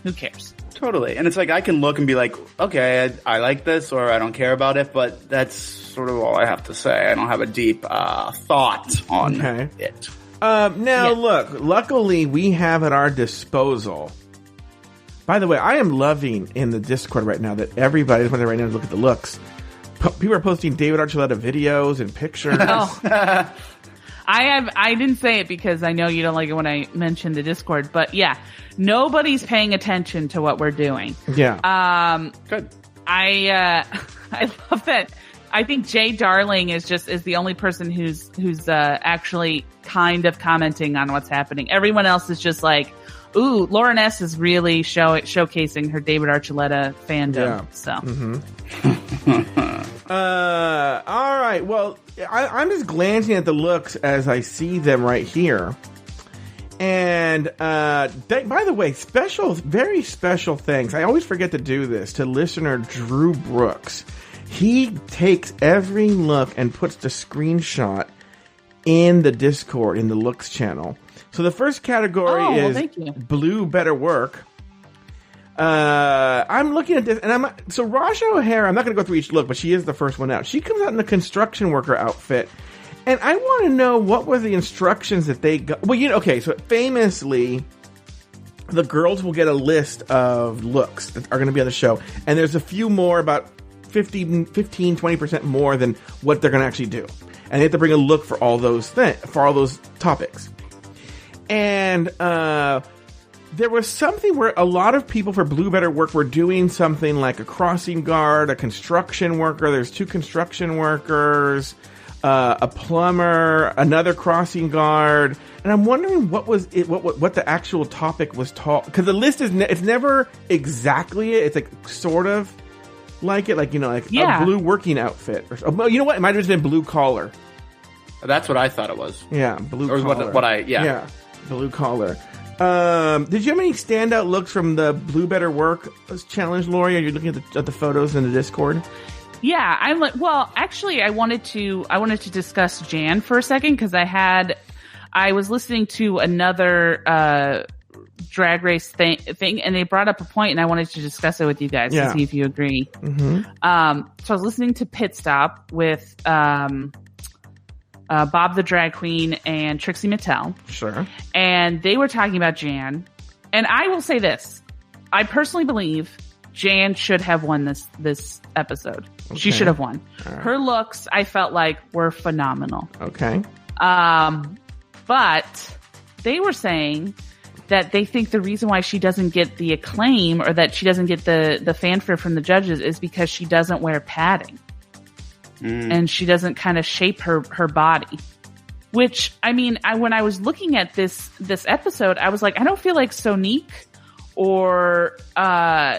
who cares? Totally. And it's like I can look and be like, okay, I like this or I don't care about it, but that's sort of all I have to say. I don't have a deep thought on it. Look, luckily we have at our disposal. By the way, I am loving in the Discord right now that everybody's right now to look at the looks. People are posting David Archuleta videos and pictures. Oh. I didn't say it because I know you don't like it when I mention the Discord, but yeah, nobody's paying attention to what we're doing. Yeah. Good. I love that. I think Jay Darling is the only person who's actually kind of commenting on what's happening. Everyone else is just like, ooh, Lauren S is really showcasing her David Archuleta fandom. Yeah. So. Mm-hmm. All right. Well, I'm just glancing at the looks as I see them right here. And by the way, very special thanks. I always forget to do this to listener Drew Brooks. He takes every look and puts the screenshot in the Discord, in the looks channel. So the first category is Blue Better Work. I'm looking at this, and so Rasha O'Hara, I'm not going to go through each look, but she is the first one out. She comes out in a construction worker outfit, and I want to know what were the instructions that they got. Well, so famously, the girls will get a list of looks that are going to be on the show, and there's a few more, about 15-20% more than what they're going to actually do. And they have to bring a look for all those topics. And there was something where a lot of people for Blue Better Work were doing something like a crossing guard, a construction worker. There's 2 construction workers, a plumber, another crossing guard. And I'm wondering what was it, what the actual topic was taught. Because the list it's never exactly it. It's like sort of like it, a blue working outfit. You know what? It might have just been blue collar. That's what I thought it was. Yeah, blue collar. Yeah, blue collar. Did you have any standout looks from the Blue Better Work challenge, Lauri? Are you looking at the photos in the Discord? Yeah, I'm like, well, actually, I wanted to discuss Jan for a second because I was listening to another drag race thing, and they brought up a point, and I wanted to discuss it with you guys to see if you agree. Mm-hmm. So I was listening to Pit Stop with Bob the Drag Queen and Trixie Mattel. Sure. And they were talking about Jan. And I will say this. I personally believe Jan should have won this episode. Okay. She should have won. Right. Her looks, I felt like, were phenomenal. Okay. But they were saying that they think the reason why she doesn't get the acclaim or that she doesn't get the fanfare from the judges is because she doesn't wear padding. And she doesn't kind of shape her body. Which, I mean, when I was looking at this episode, I was like, I don't feel like Sonique or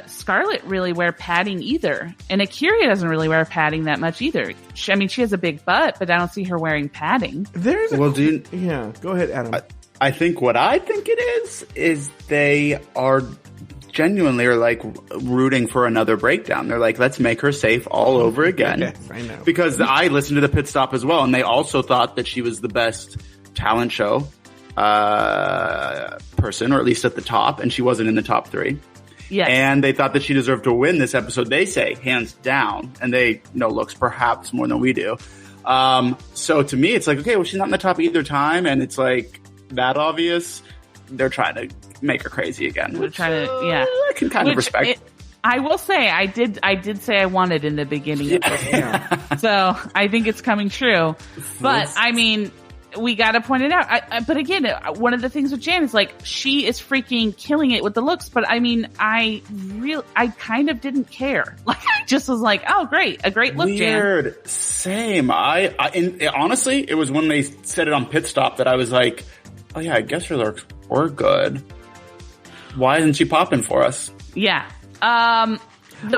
Scarlett really wear padding either. And Akira doesn't really wear padding that much either. She has a big butt, but I don't see her wearing padding. Yeah, go ahead, Adam. I think what I think it is they are genuinely like rooting for another breakdown. They're like, let's make her safe all over again. Yes, I know. Because I listened to the Pit Stop as well, and they also thought that she was the best talent show person, or at least at the top, and she wasn't in the top 3. Yeah. And they thought that she deserved to win this episode. They say hands down, and they know looks perhaps more than we do. So to me, it's like, okay, well, she's not in the top either time, and it's like that obvious. They're trying to make her crazy again. I can kind of respect. I will say, I did say I wanted in the beginning of this. So I think it's coming true. But I mean, we got to point it out. But again, one of the things with Jan is like, she is freaking killing it with the looks. But I mean, I kind of didn't care. Like, I just was like, oh, great. A great look, Weird. Jan. Same. Honestly, it was when they said it on Pit Stop that I was like, oh yeah, I guess her lyrics were good. Why isn't she popping for us? Yeah. I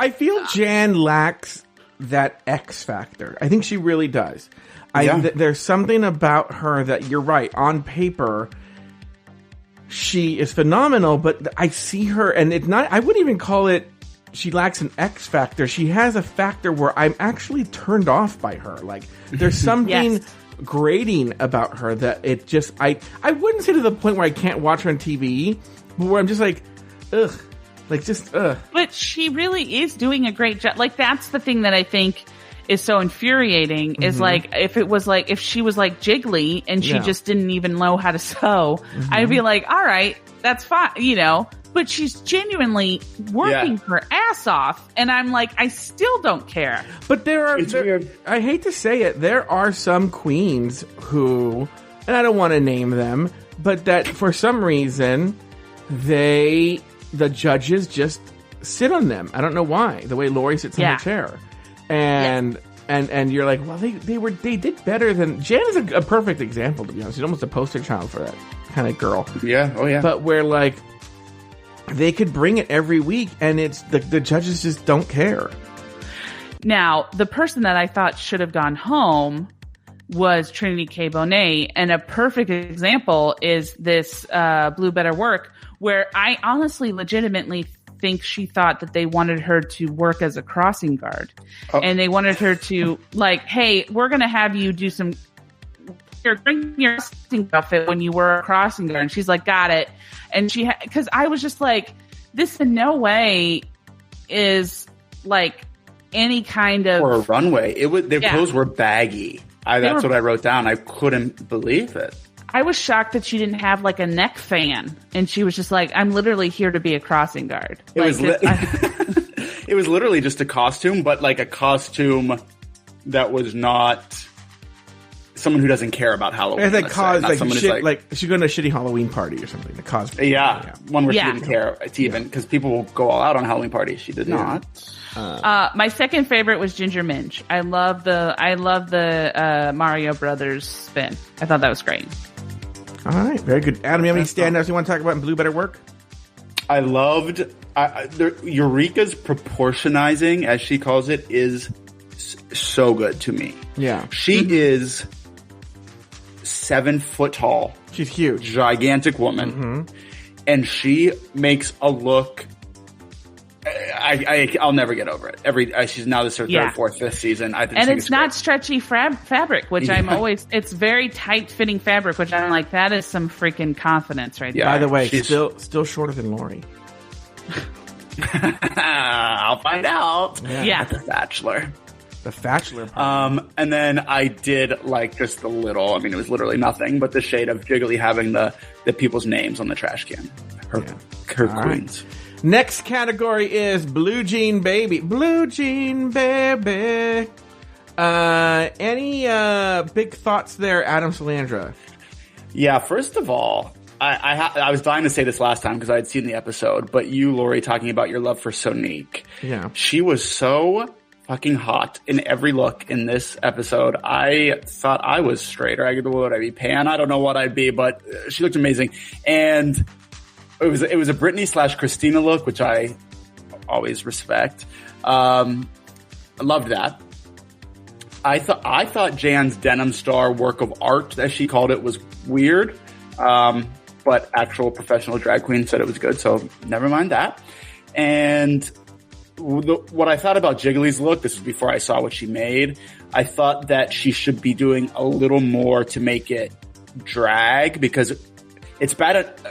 feel Jan lacks that X factor. I think she really does. There's something about her that, you're right, on paper, she is phenomenal, but I see her, and it's not, I wouldn't even call it, she lacks an X factor. She has a factor where I'm actually turned off by her. Like, there's something grating about her that it just, I wouldn't say to the point where I can't watch her on TV, but where I'm just like, ugh. Like, just, ugh. But she really is doing a great job. Like, that's the thing that I think is so infuriating, is like, if she was like Jiggly and she just didn't even know how to sew, I'd be like, all right, that's fine, you know, but she's genuinely working her ass off. And I'm like, I still don't care. But I hate to say it, there are some queens who, and I don't want to name them, but that for some reason, the judges just sit on them. I don't know why. The way Lauri sits in her chair. And you're like, well, they did better than Jan is a perfect example, to be honest. She's almost a poster child for that kind of girl. Yeah. Oh yeah. But where like they could bring it every week, and it's the judges just don't care. Now, the person that I thought should have gone home was Trinity K. Bonet, and a perfect example is this Blue Better Work, where I honestly legitimately think she thought that they wanted her to work as a crossing guard. And they wanted her to, like, hey, we're going to have you do some, bring your crossing outfit when you were a crossing guard. And she's like, got it. And because I was just like, this in no way is like any kind of. Or a runway. Their clothes were baggy. That's what I wrote down. I couldn't believe it. I was shocked that she didn't have like a neck fan, and she was just like, I'm literally here to be a crossing guard. It was literally just a costume, but like a costume that was not someone who doesn't care about Halloween. And that caused like she's going to a shitty Halloween party or something. The cosplay. Yeah. One where she didn't care. It's even because people will go all out on Halloween parties. She did not. My second favorite was Ginger Minj. I love the Mario Brothers spin. I thought that was great. All right, very good. Adam, you have any standouts you want to talk about in Blue Better Work? I loved Eureka's proportionizing, as she calls it, is so good to me. Yeah. She is 7 foot tall. She's huge. Gigantic woman. And she makes a look. I'll never get over it. She's now this her third, fourth, fifth season. I think, and it's not stretchy fabric, which it's very tight fitting fabric, which I'm like, that is some freaking confidence right there. By the way, she's still shorter than Lauri. I'll find out. Yeah. At The Bachelor. The Bachelor. And then I did like just a little. I mean, it was literally nothing, but the shade of Jiggly having the people's names on the trash can. Her queens. Right. Next category is Blue Jean Baby. Blue Jean Baby. Any big thoughts there, Adam Salandra? Yeah, first of all, I was dying to say this last time because I had seen the episode, but you, Lauri, talking about your love for Sonique. Yeah. She was so fucking hot in every look in this episode. I thought I was straight, or what would I be, pan? I don't know what I'd be, but she looked amazing. And it was a Britney / Christina look, which I always respect. I loved that. I thought Jan's Denim Star work of art, as she called it, was weird. But actual professional drag queen said it was good, so never mind that. And what I thought about Jiggly's look, this was before I saw what she made, I thought that she should be doing a little more to make it drag, because it's bad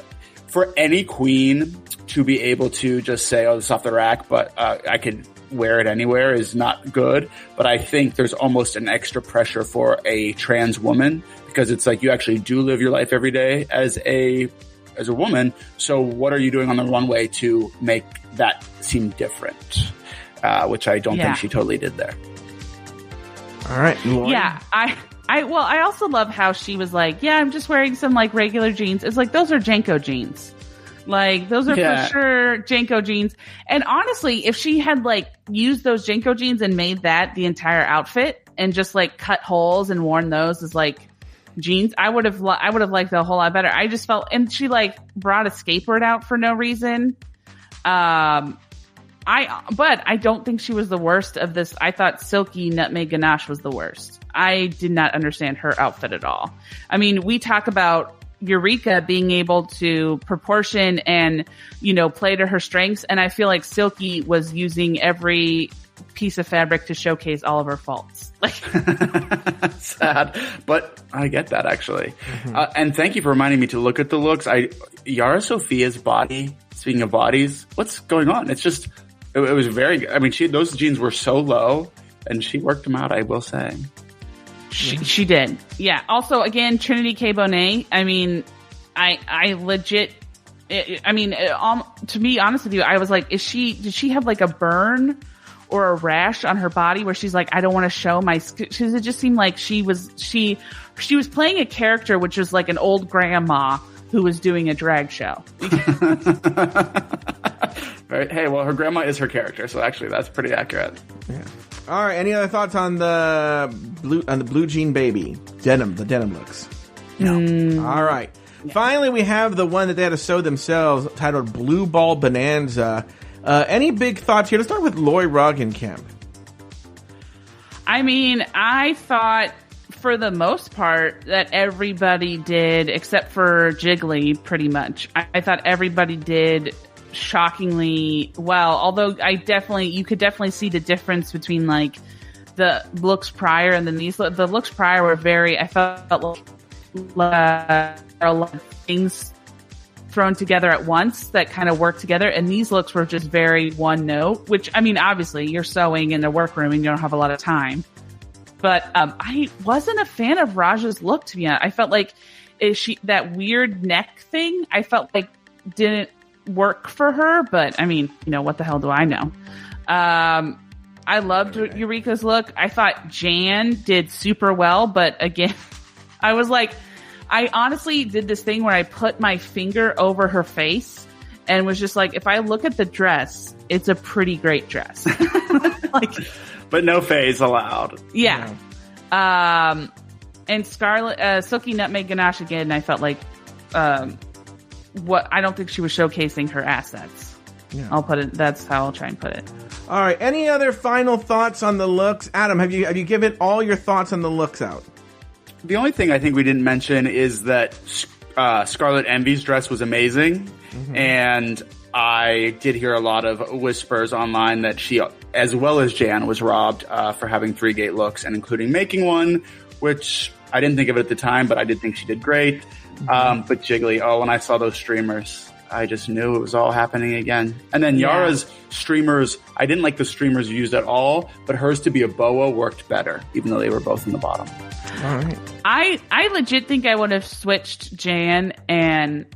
for any queen to be able to just say, oh, this is off the rack, but I could wear it anywhere is not good. But I think there's almost an extra pressure for a trans woman, because it's like you actually do live your life every day as a woman. So what are you doing on the runway to make that seem different? Which I don't think she totally did there. All right. Lauri? Yeah. I also love how she was like, yeah, I'm just wearing some like regular jeans. It's like, those are Janko jeans. Like, those are for sure Janko jeans. And honestly, if she had like used those Janko jeans and made that the entire outfit and just like cut holes and worn those as like jeans, I would have liked it a whole lot better. I just felt, and she like brought a skateboard out for no reason. But I don't think she was the worst of this. I thought Silky Nutmeg Ganache was the worst. I did not understand her outfit at all. I mean, we talk about Eureka being able to proportion and, play to her strengths. And I feel like Silky was using every piece of fabric to showcase all of her faults. Like, sad, but I get that actually. And thank you for reminding me to look at the looks. Yara Sophia's body, speaking of bodies, what's going on? It's just, it was very good. I mean, those jeans were so low and she worked them out, I will say. She did. Yeah. Also, again, Trinity K. Bonet. I mean, I legit, to be honest with you, I was like, did she have like a burn or a rash on her body where she's like, I don't want to show my skin? It just seemed like she was playing a character, which was like an old grandma who was doing a drag show. Right. Hey, well, her grandma is her character. So actually that's pretty accurate. Yeah. All right. Any other thoughts on the blue jean baby denim? The denim looks. No. All right. Yeah. Finally, we have the one that they had to sew themselves, titled Blue Ball Bonanza. Any big thoughts here? Let's start with Lauri Roggenkamp. I mean, I thought for the most part that everybody did, except for Jiggly, pretty much. I thought everybody did shockingly well, although you could definitely see the difference between like the looks prior and then the looks prior were I felt like a lot of things thrown together at once that kind of work together, and these looks were just very one note, which, I mean, obviously you're sewing in a workroom and you don't have a lot of time, but I wasn't a fan of Raja's look, to be honest. I felt like that weird neck thing, I felt like didn't work for her, but I mean, what the hell do I know? I loved Eureka's look. I thought Jan did super well, but again, I was like, I honestly did this thing where I put my finger over her face and was just like, if I look at the dress, it's a pretty great dress. But no phase allowed. Yeah. And Silky Nutmeg Ganache again, I felt like, I don't think she was showcasing her assets. Yeah. That's how I'll try and put it. All right. Any other final thoughts on the looks? Adam, have you given all your thoughts on the looks out? The only thing I think we didn't mention is that Scarlet Envy's dress was amazing. Mm-hmm. And I did hear a lot of whispers online that she, as well as Jan, was robbed for having 3 gate looks and including making one, which I didn't think of it at the time, but I did think she did great. Mm-hmm. But Jiggly, when I saw those streamers, I just knew it was all happening again. And then Yara's streamers, I didn't like the streamers used at all, but hers to be a boa worked better, even though they were both in the bottom. All right. I legit think I would have switched Jan and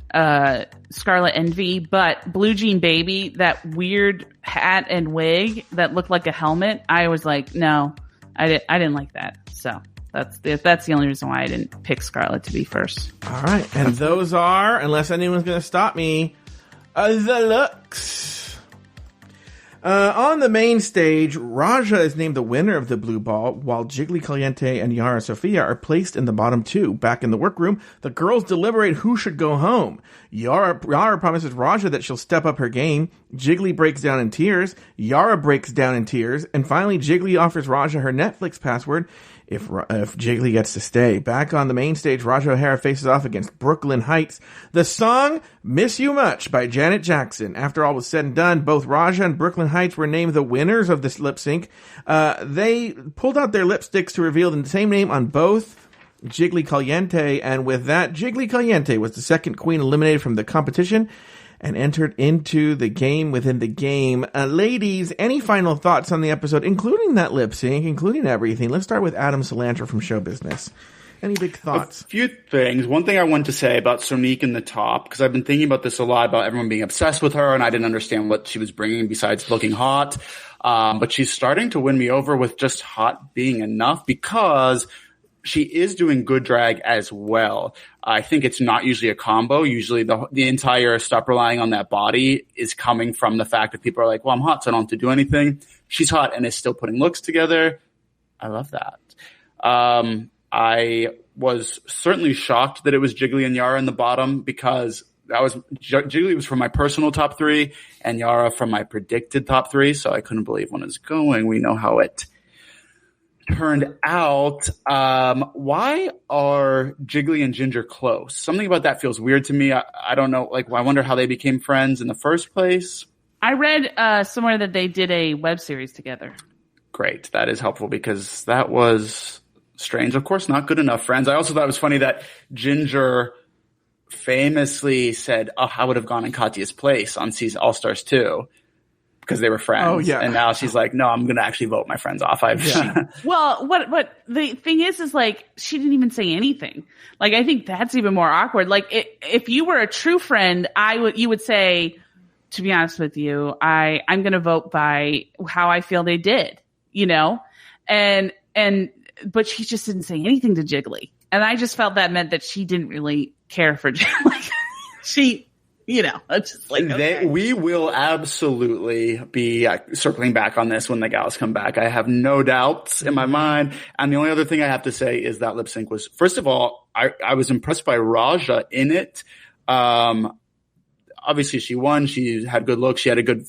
Scarlet Envy, but Blue Jean Baby, that weird hat and wig that looked like a helmet, I was like, no, I didn't like that. So that's the only reason why I didn't pick Scarlet to be first. All right. And those are, unless anyone's going to stop me, the looks. On the main stage, Raja is named the winner of the blue ball, while Jiggly Caliente and Yara Sofia are placed in the bottom 2. Back in the workroom, the girls deliberate who should go home. Yara promises Raja that she'll step up her game. Jiggly breaks down in tears. Yara breaks down in tears. And finally, Jiggly offers Raja her Netflix password if Jiggly gets to stay. Back on the main stage, Raja O'Hara faces off against Brooklyn Heights. The song Miss You Much by Janet Jackson. After all was said and done, both Raja and Brooklyn Heights were named the winners of this lip sync. They pulled out their lipsticks to reveal the same name on both Jiggly Caliente, and with that, Jiggly Caliente was the second queen eliminated from the competition and entered into the game within the game. Ladies, any final thoughts on the episode, including that lip sync, including everything? Let's start with Adam Salandra from Show Business. Any big thoughts? A few things. One thing I wanted to say about Sonique in the top, because I've been thinking about this a lot, about everyone being obsessed with her, and I didn't understand what she was bringing besides looking hot. But she's starting to win me over with just hot being enough, because she is doing good drag as well. I think it's not usually a combo. Usually the entire stop relying on that body is coming from the fact that people are like, well, I'm hot, so I don't have to do anything. She's hot and is still putting looks together. I love that. I was certainly shocked that it was Jiggly and Yara in the bottom, because Jiggly was from my personal top 3 and Yara from my predicted top 3. So I couldn't believe when it was going. We know how it turned out. Why are Jiggly and Ginger close? Something about that feels weird to me. I don't know. Like, I wonder how they became friends in the first place. I read somewhere that they did a web series together. Great. That is helpful, because that was strange. Of course, not good enough friends. I also thought it was funny that Ginger famously said, "Oh, I would have gone in Katya's place on season All Stars 2 because they were friends." Oh, yeah. And now she's like, "No, I'm going to actually vote my friends off." Well, what the thing is like, she didn't even say anything. Like, I think that's even more awkward. Like, if you were a true friend, you would say, to be honest with you, I'm going to vote by how I feel they did, you know? But she just didn't say anything to Jiggly. And I just felt that meant that she didn't really care for Jiggly. She, you know, it's just like, okay. We will absolutely be circling back on this when the gals come back. I have no doubts in my mind. And the only other thing I have to say is that lip sync was, first of all, I was impressed by Raja in it. Obviously she won. She had good looks. She had a good,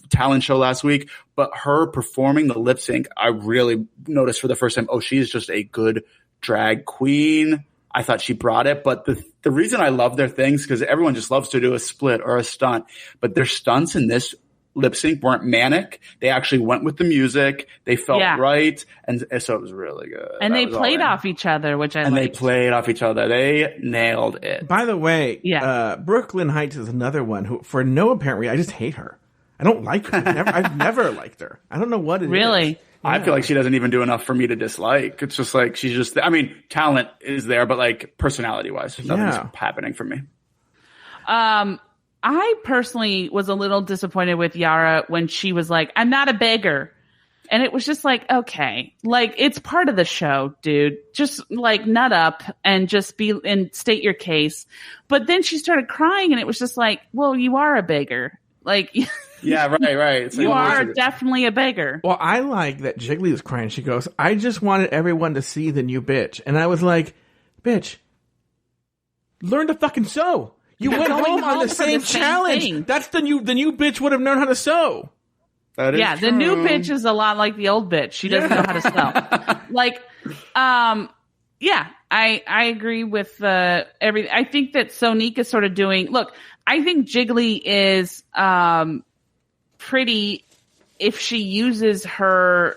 talent show last week, but her performing the lip sync, I really noticed for the first time, she's just a good drag queen. I thought she brought it, but the reason I love their things, because everyone just loves to do a split or a stunt, but their stunts in this lip sync weren't manic. They actually went with the music. They felt right. And so it was really good. And they played off each other, which I liked. And they played off each other. They nailed it. By the way, Brooklyn Heights is another one who, for no apparent reason, I just hate her. I don't like her. I've never liked her. I don't know what it is. Really? Yeah. I feel like she doesn't even do enough for me to dislike. It's just like, she's just, I mean, talent is there, but like personality wise, nothing's happening for me. I personally was a little disappointed with Yara when she was like, "I'm not a beggar." And it was just like, okay, like, it's part of the show, dude. Just like nut up and just and state your case. But then she started crying and it was just like, well, you are a beggar. Like, yeah, right. It's you are definitely a beggar. Well, I like that Jiggly was crying. She goes, "I just wanted everyone to see the new bitch." And I was like, bitch, learn to fucking sew. You went home on the same challenge. Thing. That's the new bitch would have known how to sew. That is true. The new bitch is a lot like the old bitch. She doesn't know how to sew. Like, I agree with everything. I think that Sonique is sort of doing. Look, I think Jiggly is pretty if she uses her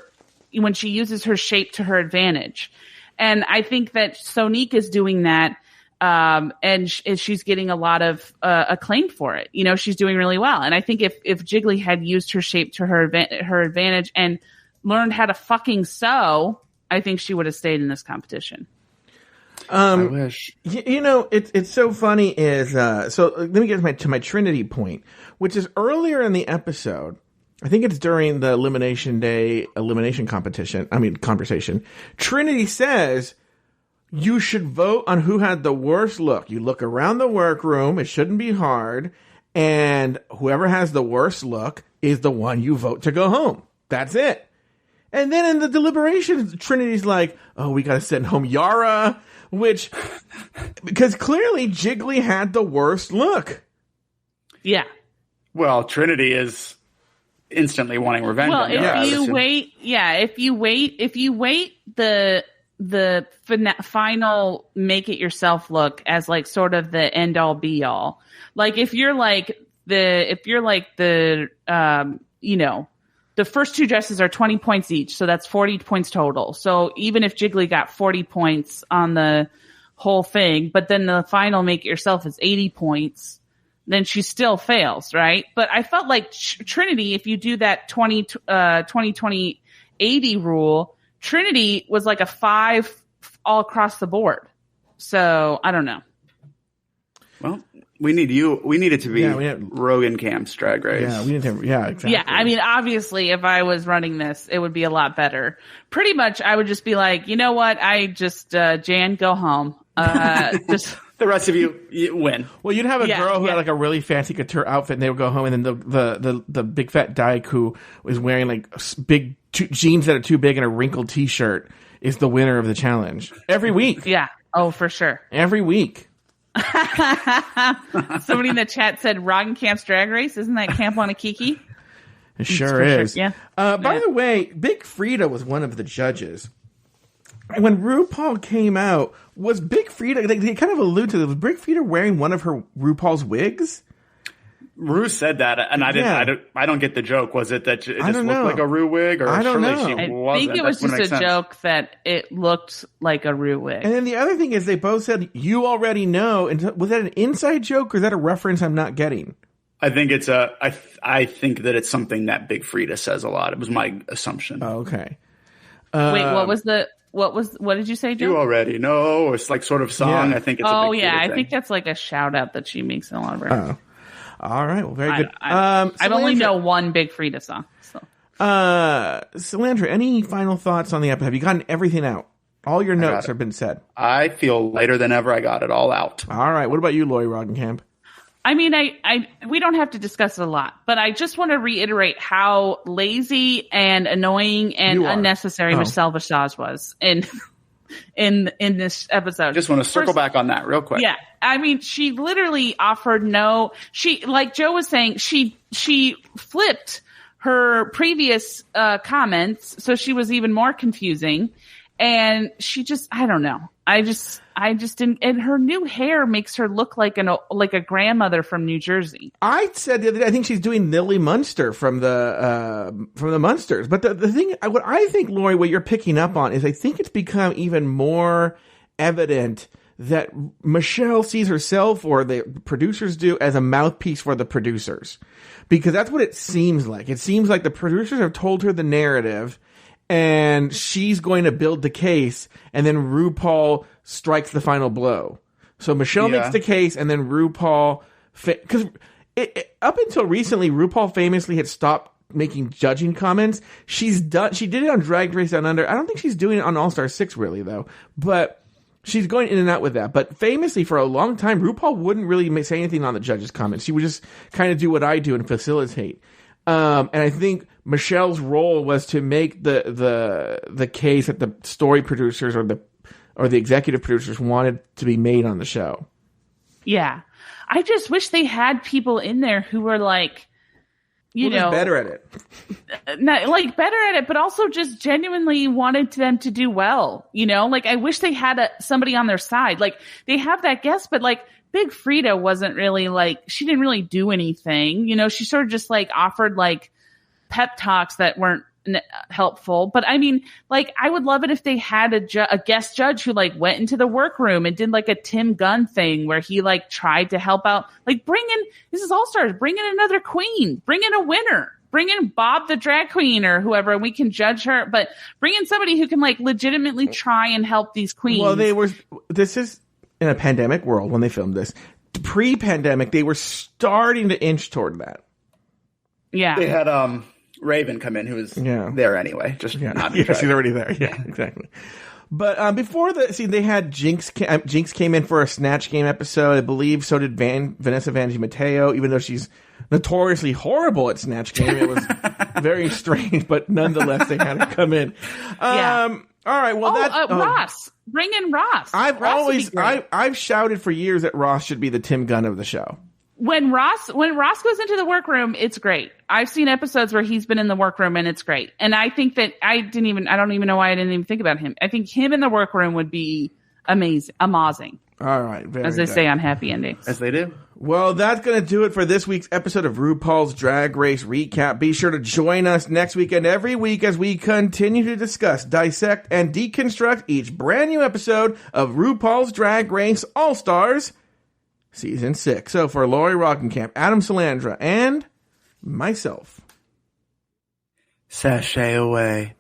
shape to her advantage, and I think that Sonique is doing that. And she's getting a lot of acclaim for it. You know, she's doing really well. And I think if Jiggly had used her shape to her advantage and learned how to fucking sew, I think she would have stayed in this competition. I wish. You know, it's so funny is so let me get to my Trinity point, which is earlier in the episode. I think it's during the Elimination Day conversation. Trinity says, you should vote on who had the worst look. You look around the workroom. It shouldn't be hard. And whoever has the worst look is the one you vote to go home. That's it. And then in the deliberations, Trinity's like, we got to send home Yara, because clearly Jiggly had the worst look. Yeah. Well, Trinity is instantly wanting revenge. Well, if you wait the final make it yourself look as like sort of the end all be all. Like if you're like the first two dresses are 20 points each, so that's 40 points total. So even if Jiggly got 40 points on the whole thing, but then the final make it yourself is 80 points, then she still fails, right? But I felt like Trinity, if you do that 20-20-80 rule, Trinity was like a 5 all across the board. So I don't know. Well, we need it to be Roggenkamp's Drag Race. Yeah, we need to. Yeah, exactly. Yeah, I mean, obviously, if I was running this, it would be a lot better. Pretty much, I would just be like, you know what? I just Jan, go home. Just the rest of you win. Well, you'd have a girl who had like a really fancy couture outfit, and they would go home, and then the big fat dyke who was wearing like big jeans that are too big and a wrinkled T-shirt is the winner of the challenge every week. Yeah. Oh, for sure. Every week. Somebody in the chat said Roggenkamp's Drag Race. Isn't that Camp Wanakiki? It sure is. Sure. Yeah. By the way, Big Frida was one of the judges. When RuPaul came out, was Big Frida, they kind of allude to it, was Big Frida wearing one of her RuPaul's wigs? Ru said that, and I don't get the joke. Was it that it just looked like a Ru wig, or I don't know. She I wasn't? think it was just a joke that it looked like a Ru wig. And then the other thing is they both said, you already know. And was that an inside joke, or is that a reference I'm not getting? I think it's I think that it's something that Big Frida says a lot. It was my assumption. Oh, okay. Wait, what did you say, Joe? You already know. It's like sort of song. Yeah. I think it's Oh, a Big yeah. Frida I thing. think that's like a shout out that she makes in a lot of her. Oh. All right. Well, very good. I only Salandra- know one Big Frida song. So. Salandra, any final thoughts on the episode? Have you gotten everything out? All your notes have been said. I feel lighter than ever. I got it all out. All right. What about you, Lauri Roggenkamp? I mean, we don't have to discuss it a lot, but I just want to reiterate how lazy and annoying and unnecessary Michelle Visage was in this episode. Just want to circle back on that real quick. Yeah. I mean, she literally offered like Joe was saying, she flipped her previous comments, so she was even more confusing. And she just, I don't know. I just didn't. And her new hair makes her look like a grandmother from New Jersey. I said the other day, I think she's doing Lily Munster from the Munsters. But the thing, what I think, Lauri, what you're picking up on is I think it's become even more evident that Michelle sees herself, or the producers do, as a mouthpiece for the producers, because that's what it seems like. It seems like the producers have told her the narrative, and she's going to build the case, and then RuPaul strikes the final blow. So Michelle makes the case, and then RuPaul, because up until recently, RuPaul famously had stopped making judging comments. She did it on Drag Race Down Under. I don't think she's doing it on All Star 6 really, though. But she's going in and out with that. But famously, for a long time, RuPaul wouldn't really say anything on the judges' comments. She would just kind of do what I do and facilitate. And I think Michelle's role was to make the case that the story producers or the executive producers wanted to be made on the show. Yeah. I just wish they had people in there who were like, better at it. Not, like better at it, but also just genuinely wanted them to do well. Like I wish they had somebody on their side. Like they have that guest, but like Big Frida wasn't really she didn't really do anything. She sort of just like offered like pep talks that weren't helpful. But I mean, like I would love it if they had a guest judge who like went into the workroom and did like a Tim Gunn thing where he like tried to help out. Like this is All Stars, bring in another queen, bring in a winner. Bring in Bob the drag queen or whoever, and we can judge her. But bring in somebody who can like legitimately try and help these queens. Well, this is in a pandemic world when they filmed this. Pre-pandemic, they were starting to inch toward that. Yeah. They had Raven come in, who was there anyway. Just not she's already there. Yeah, exactly. But before they had Jinx. Jinx came in for a Snatch Game episode, I believe. So did Vanessa Vanjie Mateo, even though she's notoriously horrible at Snatch Game. It was very strange, but nonetheless, they had her come in. All right. Well, Ross. Bring in Ross. I've shouted for years that Ross should be the Tim Gunn of the show. When Ross goes into the workroom, it's great. I've seen episodes where he's been in the workroom and it's great. And I think that I don't even know why I didn't even think about him. I think him in the workroom would be amazing. All right. As they say on Happy Endings. As they do. Well, that's going to do it for this week's episode of RuPaul's Drag Race Recap. Be sure to join us next week and every week as we continue to discuss, dissect, and deconstruct each brand new episode of RuPaul's Drag Race All-Stars Season 6. So for Lauri Roggenkamp, Adam Salandra, and myself, sashay away.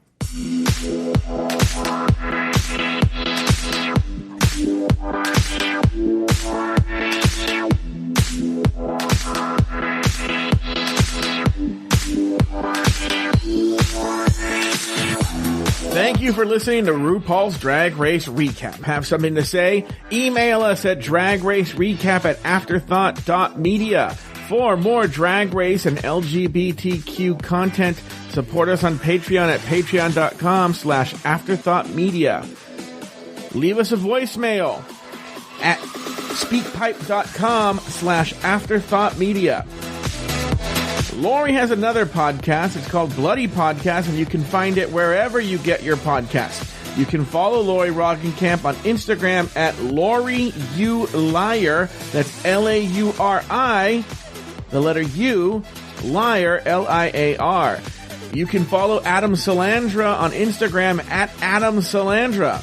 Thank you for listening to RuPaul's Drag Race Recap. Have something to say? Email us at dragracerecap@afterthought.media. For more Drag Race and LGBTQ content, Support us on Patreon at patreon.com/afterthoughtmedia. Leave us a voicemail at speakpipe.com/afterthoughtmedia. Lauri has another podcast. It's called Bloody Podcast, and you can find it wherever you get your podcasts. You can follow Lauri Roggenkamp on Instagram at Lauri U Liar. That's Lauri, the letter U, Liar, Liar. You can follow Adam Salandra on Instagram at Adam Salandra.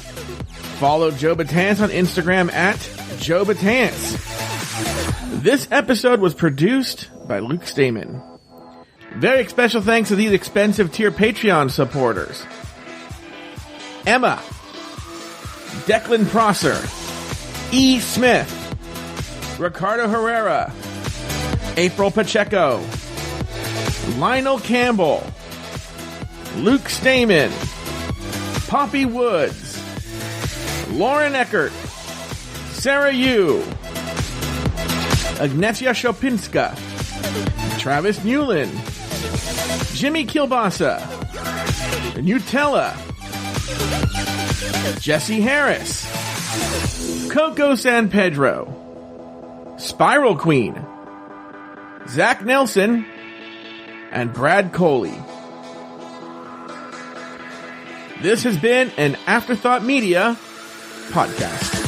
Follow Joe Betance on Instagram at Joe Betance. This episode was produced by Luke Stamen. Very special thanks to these expensive tier Patreon supporters: Emma, Declan Prosser, E. Smith, Ricardo Herrera, April Pacheco, Lionel Campbell, Luke Stamen, Poppy Woods, Lauren Eckert, Sarah Yu, Agnesia Shopinska, Travis Newland, Jimmy Kilbasa, Nutella, Jesse Harris, Coco San Pedro, Spiral Queen, Zach Nelson, and Brad Coley. This has been an Afterthought Media podcast.